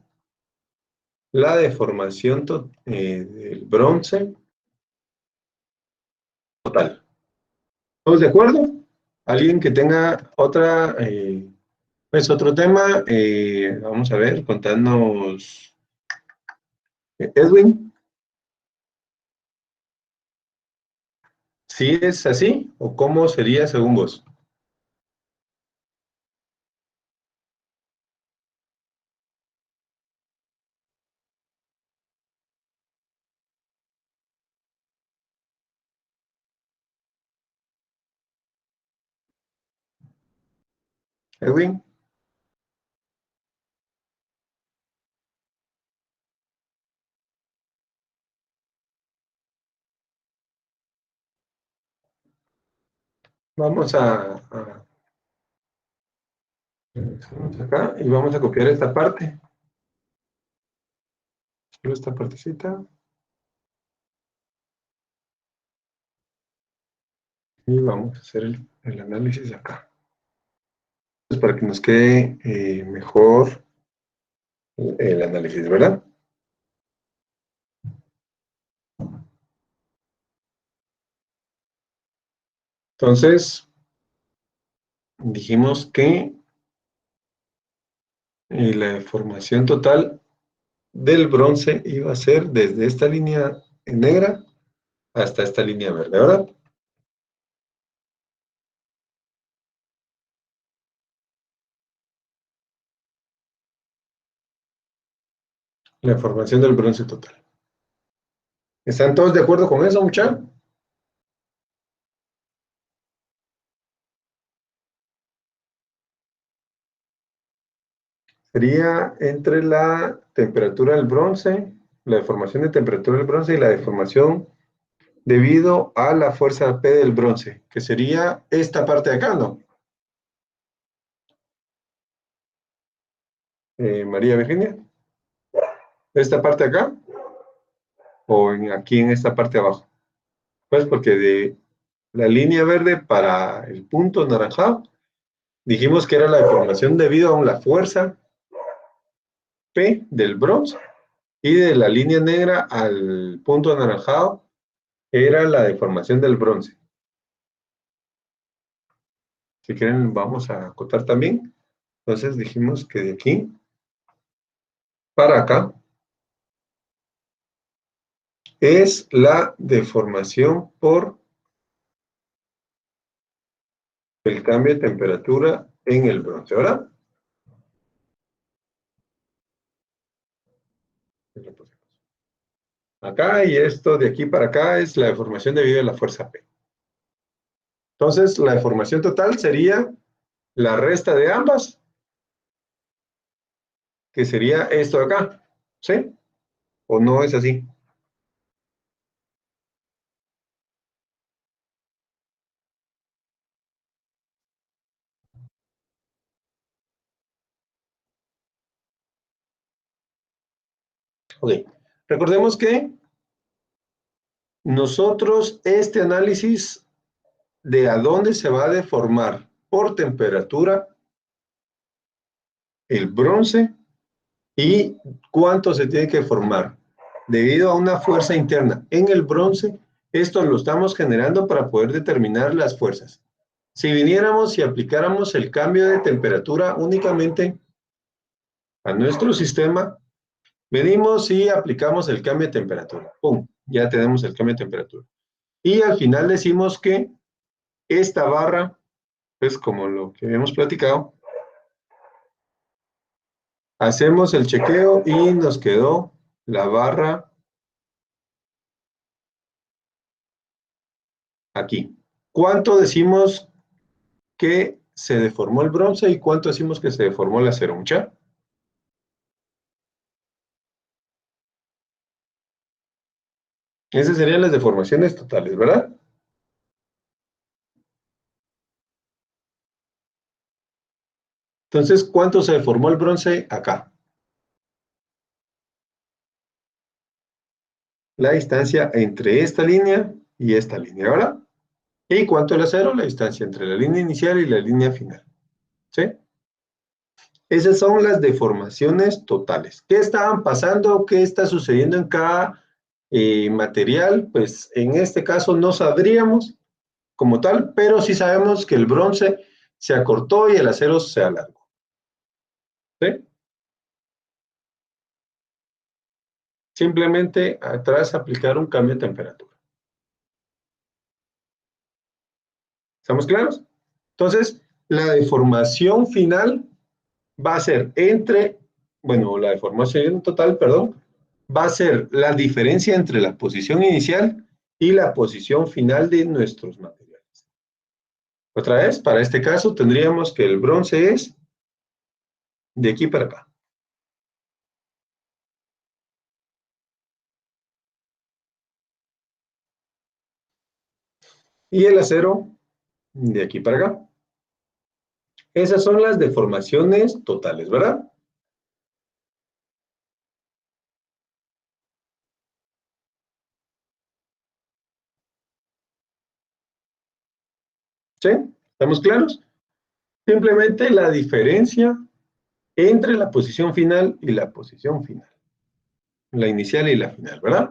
la deformación del bronce total. ¿Todos de acuerdo? ¿Alguien que tenga otra, pues otro tema? Vamos a ver, contanos, Edwin, ¿si es así o cómo sería según vos? Edwin, vamos vamos acá y vamos a copiar esta parte, solo esta partecita, y vamos a hacer el análisis acá. Pues para que nos quede mejor el análisis, ¿verdad? Entonces, dijimos que la deformación total del bronce iba a ser desde esta línea negra hasta esta línea verde, ¿verdad? La formación del bronce total. ¿Están todos de acuerdo con eso, muchachos? Sería entre la temperatura del bronce, la deformación de temperatura del bronce y la deformación debido a la fuerza P del bronce, que sería esta parte de acá, ¿no? María Virginia, esta parte de acá o aquí en esta parte de abajo. Pues porque de la línea verde para el punto anaranjado, dijimos que era la deformación debido a la fuerza P del bronce y de la línea negra al punto anaranjado era la deformación del bronce. Si quieren, vamos a acotar también. Entonces dijimos que de aquí para acá es la deformación por el cambio de temperatura en el bronce, ¿verdad? Acá y esto de aquí para acá es la deformación debido a la fuerza P. Entonces, la deformación total sería la resta de ambas, que sería esto de acá, ¿sí? ¿O no es así? Ok. Recordemos que nosotros este análisis de a dónde se va a deformar por temperatura el bronce y cuánto se tiene que formar debido a una fuerza interna en el bronce, esto lo estamos generando para poder determinar las fuerzas. Si viniéramos y aplicáramos el cambio de temperatura únicamente a nuestro sistema, medimos y aplicamos el cambio de temperatura. ¡Pum! Ya tenemos el cambio de temperatura. Y al final decimos que esta barra, pues como lo que hemos platicado, hacemos el chequeo y nos quedó la barra aquí. ¿Cuánto decimos que se deformó el bronce y cuánto decimos que se deformó el acero? ¿Mucha? Esas serían las deformaciones totales, ¿verdad? Entonces, ¿cuánto se deformó el bronce acá? La distancia entre esta línea y esta línea, ¿verdad? ¿Y cuánto el acero? La distancia entre la línea inicial y la línea final. ¿Sí? Esas son las deformaciones totales. ¿Qué estaban pasando? ¿Qué está sucediendo en cada material? Pues en este caso no sabríamos como tal, pero sí sabemos que el bronce se acortó y el acero se alargó. ¿Sí? Simplemente atrás aplicar un cambio de temperatura. ¿Estamos claros? Entonces, la deformación final va a ser la deformación total, perdón, va a ser la diferencia entre la posición inicial y la posición final de nuestros materiales. Otra vez, para este caso tendríamos que el bronce es de aquí para acá. Y el acero de aquí para acá. Esas son las deformaciones totales, ¿verdad? ¿Sí? ¿Estamos claros? Simplemente la diferencia entre la posición final y la posición final. La inicial y la final, ¿verdad?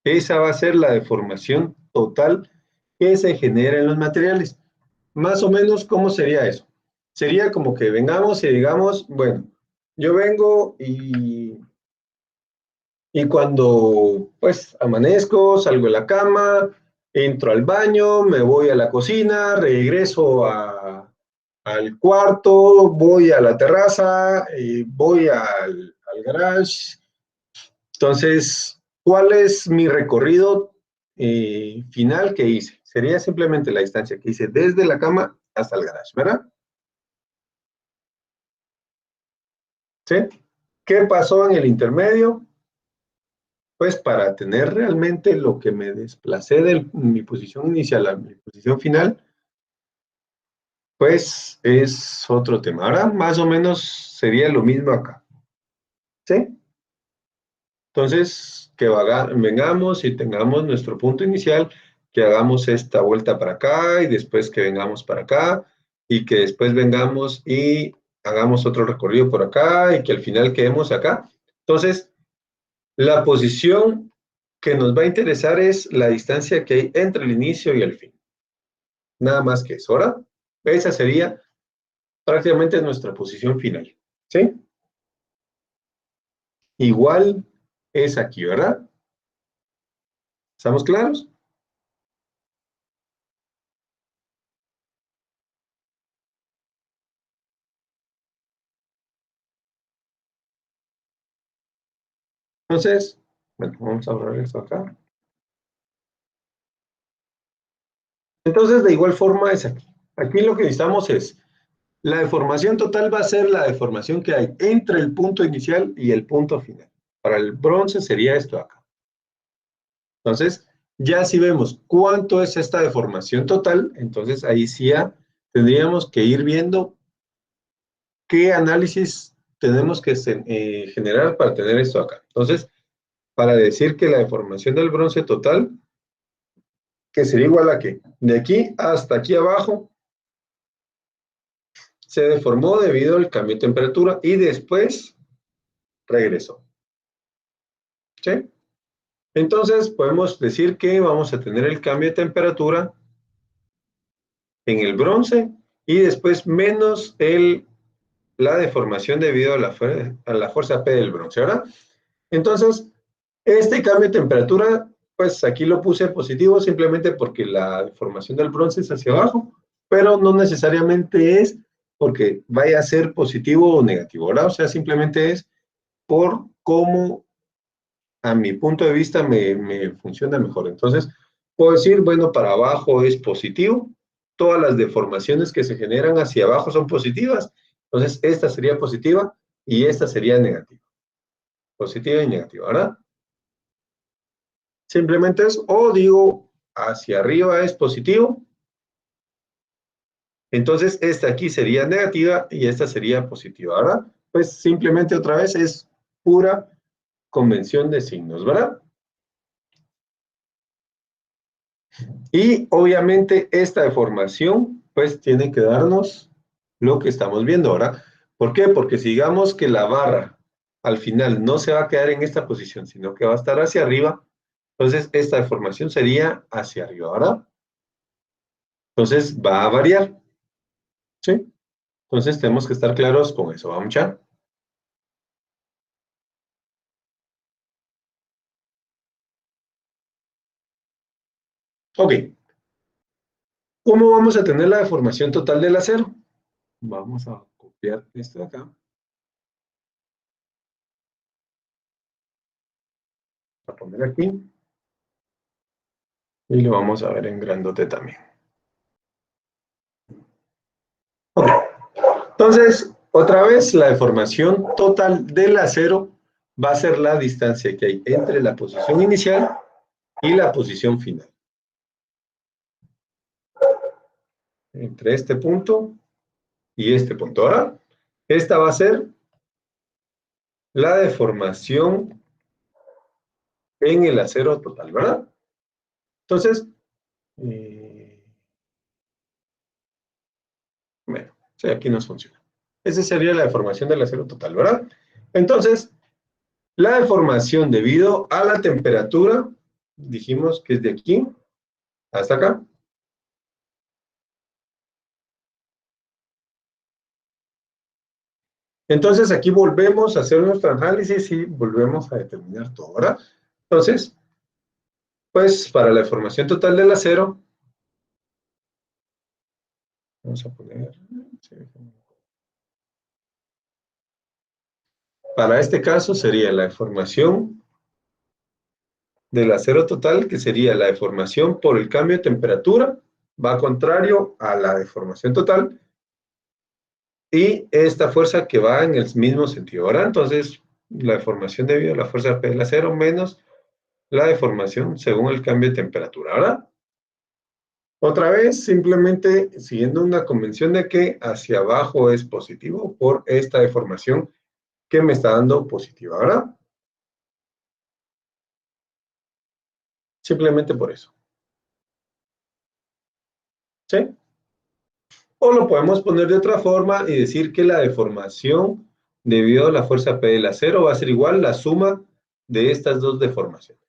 Esa va a ser la deformación total que se genera en los materiales. Más o menos, ¿cómo sería eso? Sería como que vengamos y digamos, bueno, yo vengo y cuando pues amanezco, salgo de la cama, entro al baño, me voy a la cocina, regreso al cuarto, voy a la terraza, voy al garage. Entonces, ¿cuál es mi recorrido final que hice? Sería simplemente la distancia que hice desde la cama hasta el garage, ¿verdad? ¿Sí? ¿Qué pasó en el intermedio? Pues para tener realmente lo que me desplacé de mi posición inicial a mi posición final, pues es otro tema. Ahora más o menos sería lo mismo acá. ¿Sí? Entonces, que vengamos y tengamos nuestro punto inicial, que hagamos esta vuelta para acá y después que vengamos para acá y que después vengamos y hagamos otro recorrido por acá y que al final quedemos acá. Entonces, la posición que nos va a interesar es la distancia que hay entre el inicio y el fin. Nada más que eso. Ahora, esa sería prácticamente nuestra posición final. ¿Sí? Igual es aquí, ¿verdad? ¿Estamos claros? Entonces, bueno, vamos a borrar esto acá. Entonces, de igual forma es aquí. Aquí lo que necesitamos es, la deformación total va a ser la deformación que hay entre el punto inicial y el punto final. Para el bronce sería esto acá. Entonces, ya si vemos cuánto es esta deformación total, entonces ahí sí ya tendríamos que ir viendo qué análisis tenemos que generar para tener esto acá. Entonces, para decir que la deformación del bronce total, que sería igual a que de aquí hasta aquí abajo, se deformó debido al cambio de temperatura y después regresó. ¿Sí? Entonces, podemos decir que vamos a tener el cambio de temperatura en el bronce y después menos la deformación debido a la fuerza P del bronce, ¿verdad? Entonces, este cambio de temperatura, pues aquí lo puse positivo simplemente porque la deformación del bronce es hacia abajo, pero no necesariamente es porque vaya a ser positivo o negativo, ¿verdad? O sea, simplemente es por cómo a mi punto de vista me funciona mejor. Entonces, puedo decir, bueno, para abajo es positivo, todas las deformaciones que se generan hacia abajo son positivas, entonces esta sería positiva y esta sería negativa. Positiva y negativa, ¿verdad? Simplemente es, o digo, hacia arriba es positivo, entonces esta aquí sería negativa y esta sería positiva, ¿verdad? Pues simplemente otra vez es pura convención de signos, ¿verdad? Y obviamente esta deformación, pues tiene que darnos lo que estamos viendo ahora. ¿Por qué? Porque si digamos que la barra al final no se va a quedar en esta posición, sino que va a estar hacia arriba, entonces esta deformación sería hacia arriba, ¿verdad? Entonces va a variar, ¿sí? Entonces tenemos que estar claros con eso, ¿vamos ya? Ok. ¿Cómo vamos a tener la deformación total del acero? Vamos a copiar esto de acá. A poner aquí. Y lo vamos a ver en grandote también. Ok. Entonces, otra vez, la deformación total del acero va a ser la distancia que hay entre la posición inicial y la posición final. Entre este punto y este punto. Ahora, esta va a ser la deformación en el acero total, ¿verdad? Entonces, bueno, sí, aquí nos funciona. Esa sería la deformación del acero total, ¿verdad? Entonces, la deformación debido a la temperatura, dijimos que es de aquí hasta acá. Entonces, aquí volvemos a hacer nuestro análisis y volvemos a determinar todo, ¿verdad? Entonces, pues para la deformación total del acero, vamos a poner Sí. Para este caso sería la deformación del acero total, que sería la deformación por el cambio de temperatura, va contrario a la deformación total, y esta fuerza que va en el mismo sentido, ¿verdad? Entonces, la deformación debido a la fuerza P del acero menos la deformación según el cambio de temperatura, ¿verdad? Otra vez, simplemente siguiendo una convención de que hacia abajo es positivo por esta deformación que me está dando positiva, ¿verdad? Simplemente por eso. ¿Sí? O lo podemos poner de otra forma y decir que la deformación debido a la fuerza P del acero va a ser igual a la suma de estas dos deformaciones.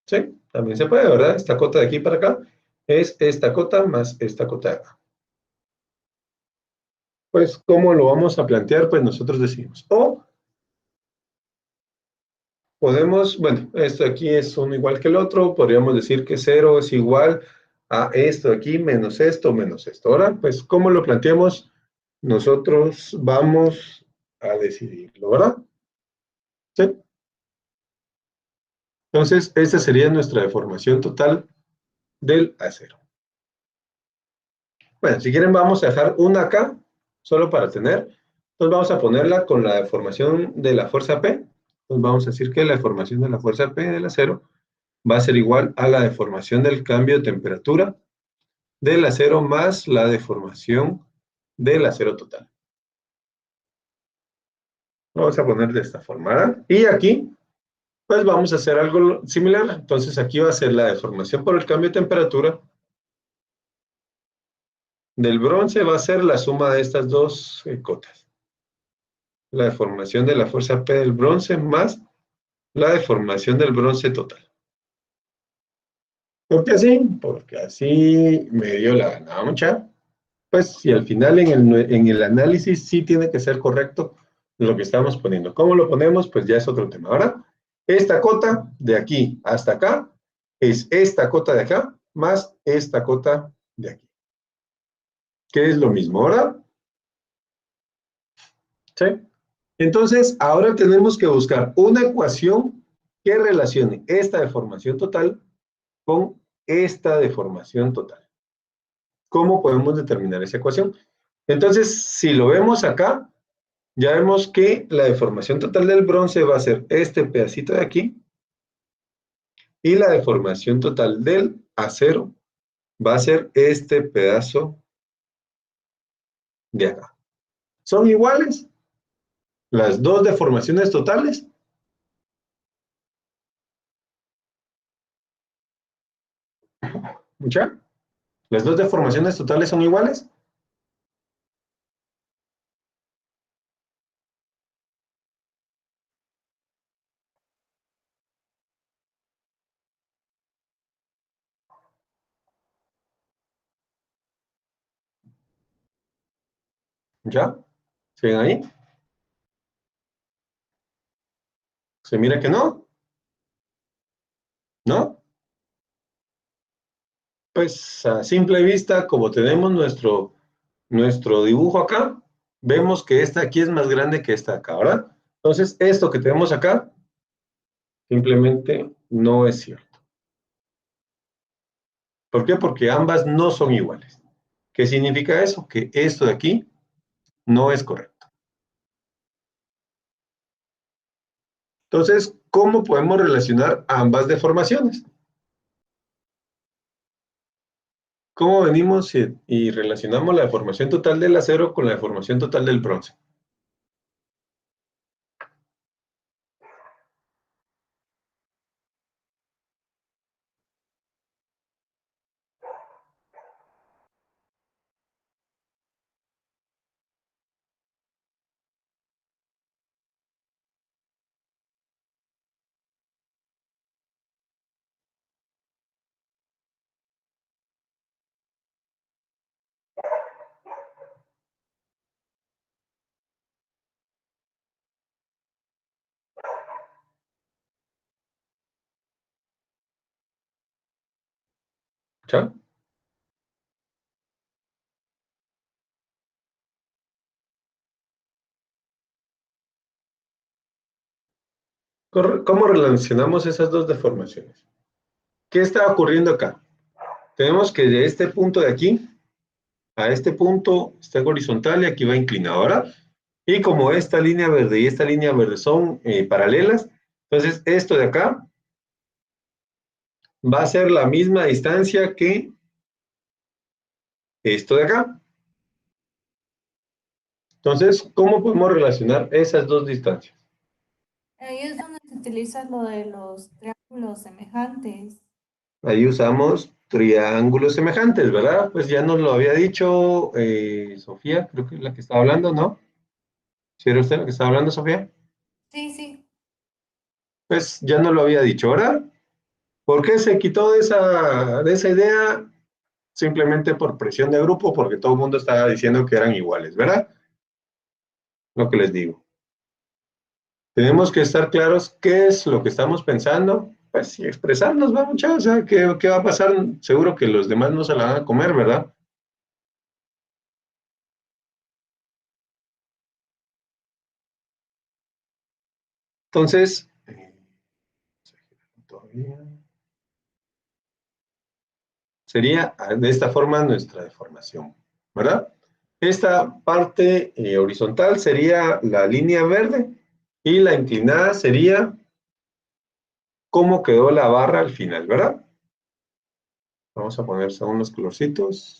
¿Sí? También se puede, ¿verdad? Esta cota de aquí para acá es esta cota más esta cota de acá. Pues, ¿cómo lo vamos a plantear? Pues nosotros decimos, o podemos, bueno, esto aquí es uno igual que el otro, podríamos decir que 0 es igual a esto de aquí menos esto menos esto. Ahora, pues, ¿cómo lo planteamos? Nosotros vamos a decidirlo, ¿verdad? ¿Sí? Entonces, esta sería nuestra deformación total del acero. Bueno, si quieren vamos a dejar una acá, solo para tener. Entonces vamos a ponerla con la deformación de la fuerza P. Entonces vamos a decir que la deformación de la fuerza P del acero va a ser igual a la deformación del cambio de temperatura del acero más la deformación del acero total. Vamos a poner de esta forma, ¿verdad? Y aquí, pues vamos a hacer algo similar. Entonces aquí va a ser la deformación por el cambio de temperatura del bronce, va a ser la suma de estas dos cotas. La deformación de la fuerza P del bronce más la deformación del bronce total. ¿Por qué así? Porque así me dio la gana, mucha. Pues si al final en el análisis sí tiene que ser correcto lo que estamos poniendo. ¿Cómo lo ponemos? Pues ya es otro tema. Ahora, esta cota de aquí hasta acá es esta cota de acá más esta cota de aquí. ¿Qué es lo mismo ahora? ¿Sí? Entonces, ahora tenemos que buscar una ecuación que relacione esta deformación total con esta deformación total. ¿Cómo podemos determinar esa ecuación? Entonces, si lo vemos acá, ya vemos que la deformación total del bronce va a ser este pedacito de aquí y la deformación total del acero va a ser este pedazo de acá. ¿Son iguales las dos deformaciones totales? ¿Ya? ¿Las dos deformaciones totales son iguales? ¿Ya? ¿Se ven ahí? ¿Se mira que no? ¿No? Pues a simple vista, como tenemos nuestro dibujo acá, vemos que esta aquí es más grande que esta acá, ¿verdad? Entonces, esto que tenemos acá simplemente no es cierto. ¿Por qué? Porque ambas no son iguales. ¿Qué significa eso? Que esto de aquí no es correcto. Entonces, ¿cómo podemos relacionar ambas deformaciones? ¿Cómo venimos y relacionamos la deformación total del acero con la deformación total del bronce? ¿Ya? ¿Cómo relacionamos esas dos deformaciones? ¿Qué está ocurriendo acá? Tenemos que de este punto de aquí a este punto está horizontal y aquí va inclinado, ¿verdad? Y como esta línea verde y esta línea verde son paralelas, entonces esto de acá va a ser la misma distancia que esto de acá. Entonces, ¿cómo podemos relacionar esas dos distancias? Ahí es donde se utiliza lo de los triángulos semejantes. Ahí usamos triángulos semejantes, ¿verdad? Pues ya nos lo había dicho Sofía, creo que es la que estaba hablando, ¿no? ¿Sí era usted la que estaba hablando, Sofía? Sí, sí. Pues ya nos lo había dicho, ¿verdad? ¿Por qué se quitó de esa idea? Simplemente por presión de grupo, porque todo el mundo estaba diciendo que eran iguales, ¿verdad? Lo que les digo. Tenemos que estar claros qué es lo que estamos pensando, pues y expresarnos, va muchachos, o sea, ¿qué va a pasar? Seguro que los demás no se la van a comer, ¿verdad? Entonces, sería de esta forma nuestra deformación, ¿verdad? Esta parte horizontal sería la línea verde y la inclinada sería cómo quedó la barra al final, ¿verdad? Vamos a ponerse unos colorcitos.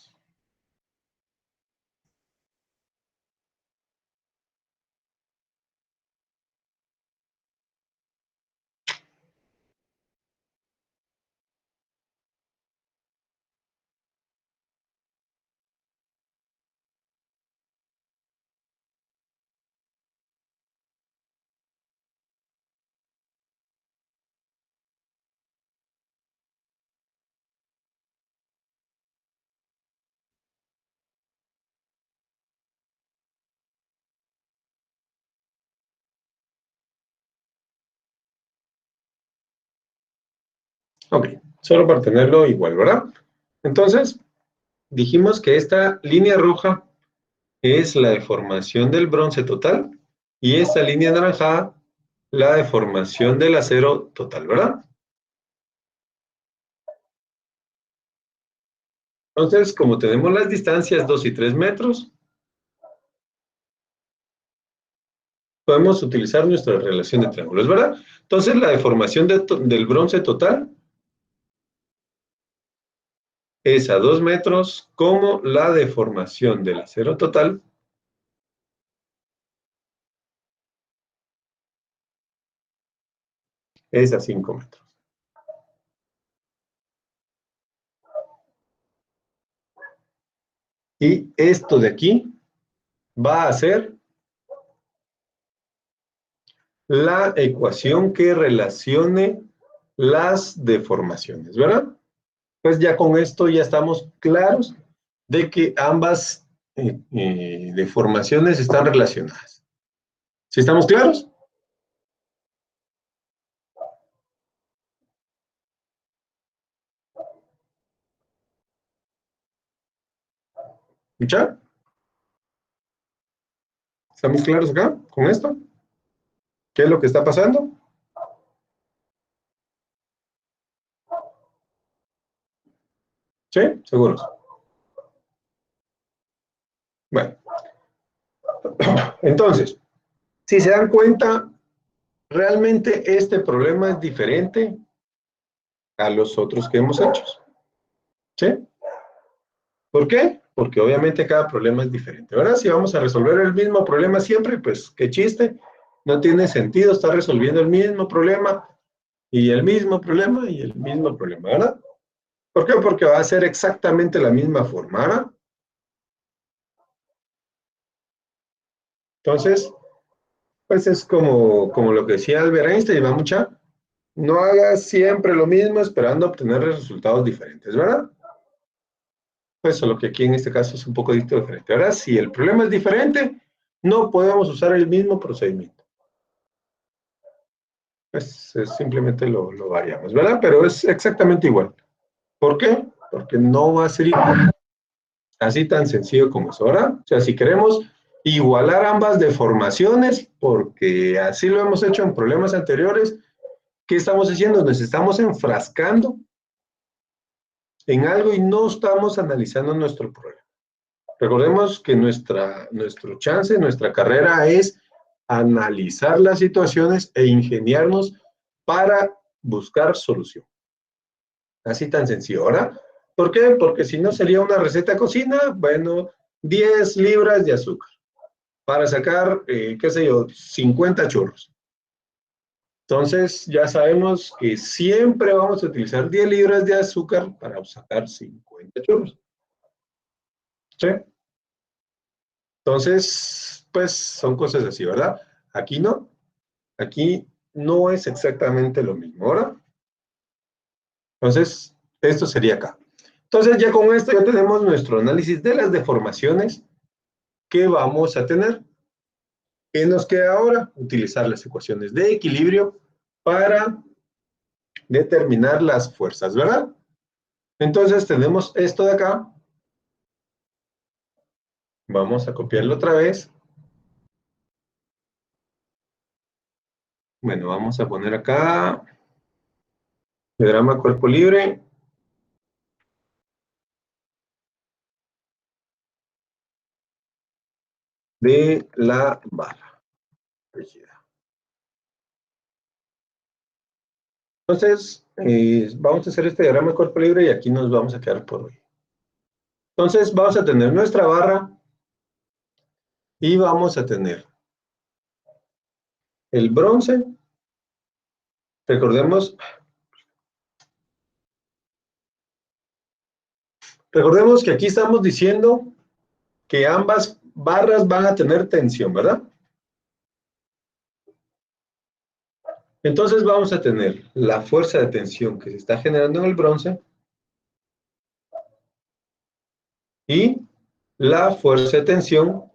Ok, solo para tenerlo igual, ¿verdad? Entonces, dijimos que esta línea roja es la deformación del bronce total y esta línea anaranjada la deformación del acero total, ¿verdad? Entonces, como tenemos las distancias 2 y 3 metros, podemos utilizar nuestra relación de triángulos, ¿verdad? Entonces, la deformación del bronce total es a 2 metros, como la deformación del acero total es a 5 metros. Y esto de aquí va a ser la ecuación que relacione las deformaciones, ¿verdad? Pues ya con esto ya estamos claros de que ambas deformaciones están relacionadas. ¿Sí estamos claros? ¿Ya? ¿Estamos claros acá con esto? ¿Qué es lo que está pasando? ¿Sí? ¿Seguros? Bueno, entonces, si se dan cuenta, realmente este problema es diferente a los otros que hemos hecho. ¿Sí? ¿Por qué? Porque obviamente cada problema es diferente, ¿verdad? Si vamos a resolver el mismo problema siempre, pues qué chiste, no tiene sentido estar resolviendo el mismo problema y el mismo problema y el mismo problema, ¿verdad? ¿Por qué? Porque va a ser exactamente la misma forma, ¿verdad? Entonces, pues es como lo que decía Albert Einstein, va mucha, no hagas siempre lo mismo esperando obtener resultados diferentes, ¿verdad? Pues solo que aquí en este caso es un poco diferente. Ahora, si el problema es diferente, no podemos usar el mismo procedimiento. Pues simplemente lo variamos, ¿verdad? Pero es exactamente igual. ¿Por qué? porque no va a ser igual. Así tan sencillo como es ahora. O sea, si queremos igualar ambas deformaciones, porque así lo hemos hecho en problemas anteriores, ¿qué estamos haciendo? Nos estamos enfrascando en algo y no estamos analizando nuestro problema. Recordemos que nuestro chance, nuestra carrera es analizar las situaciones e ingeniarnos para buscar solución. Así tan sencillo. ¿Ahora? ¿Por qué? Porque si no sería una receta de cocina, bueno, 10 libras de azúcar para sacar, qué sé yo, 50 churros. Entonces, ya sabemos que siempre vamos a utilizar 10 libras de azúcar para sacar 50 churros. ¿Sí? Entonces, pues son cosas así, ¿verdad? Aquí no. Aquí no es exactamente lo mismo, ¿verdad? Entonces, esto sería acá. Entonces, ya con esto ya tenemos nuestro análisis de las deformaciones que vamos a tener. ¿Qué nos queda ahora? Utilizar las ecuaciones de equilibrio para determinar las fuerzas, ¿verdad? Entonces, tenemos esto de acá. Vamos a copiarlo otra vez. Bueno, vamos a poner acá diagrama cuerpo libre. De la barra rígida. Entonces, vamos a hacer este diagrama de cuerpo libre y aquí nos vamos a quedar por hoy. Entonces, vamos a tener nuestra barra y vamos a tener el bronce. Recordemos que aquí estamos diciendo que ambas barras van a tener tensión, ¿verdad? Entonces vamos a tener la fuerza de tensión que se está generando en el bronce y la fuerza de tensión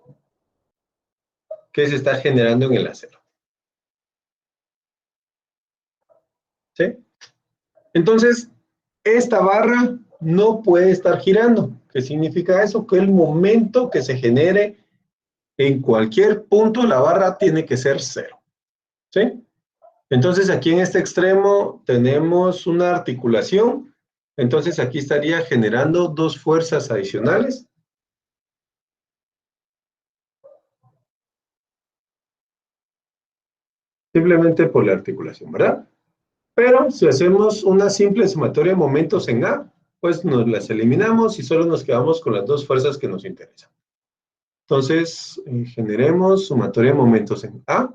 que se está generando en el acero. ¿Sí? Entonces, esta barra no puede estar girando. ¿Qué significa eso? Que el momento que se genere en cualquier punto de la barra tiene que ser cero. ¿Sí? Entonces, aquí en este extremo tenemos una articulación. Entonces, aquí estaría generando dos fuerzas adicionales. Simplemente por la articulación, ¿verdad? Pero si hacemos una simple sumatoria de momentos en A, pues nos las eliminamos y solo nos quedamos con las dos fuerzas que nos interesan. Entonces, generemos sumatoria de momentos en A,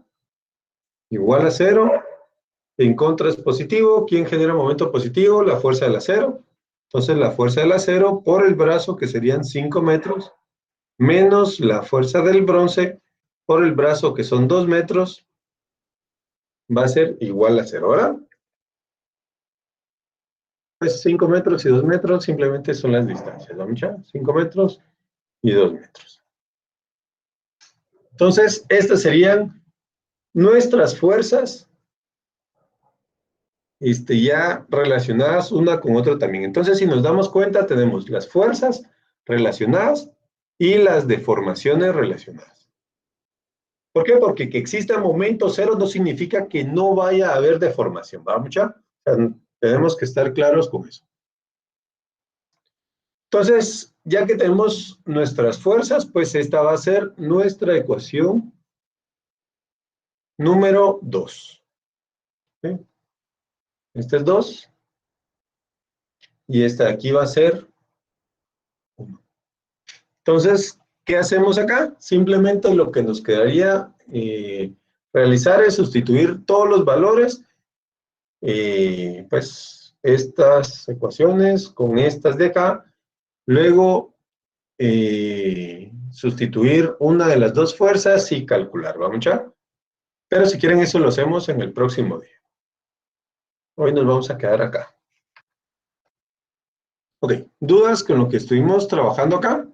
igual a 0. En contra es positivo. ¿Quién genera momento positivo? La fuerza del acero. Entonces, la fuerza del acero por el brazo, que serían 5 metros, menos la fuerza del bronce por el brazo, que son 2 metros, va a ser igual a 0, ¿verdad? Pues 5 metros y 2 metros simplemente son las distancias, ¿no, mucha? 5 metros y 2 metros. Entonces, estas serían nuestras fuerzas ya relacionadas una con otra también. Entonces, si nos damos cuenta, tenemos las fuerzas relacionadas y las deformaciones relacionadas. ¿Por qué? Porque que exista momento cero no significa que no vaya a haber deformación, ¿va, mucha? O sea, tenemos que estar claros con eso. Entonces, ya que tenemos nuestras fuerzas, pues esta va a ser nuestra ecuación número 2. ¿Sí? Esta es 2. Y esta de aquí va a ser 1. Entonces, ¿qué hacemos acá? Simplemente lo que nos quedaría realizar es sustituir todos los valores, pues estas ecuaciones con estas de acá, luego sustituir una de las dos fuerzas y calcular, ¿vamos a? Pero si quieren eso lo hacemos en el próximo día. Hoy nos vamos a quedar acá. Ok, ¿dudas con lo que estuvimos trabajando acá?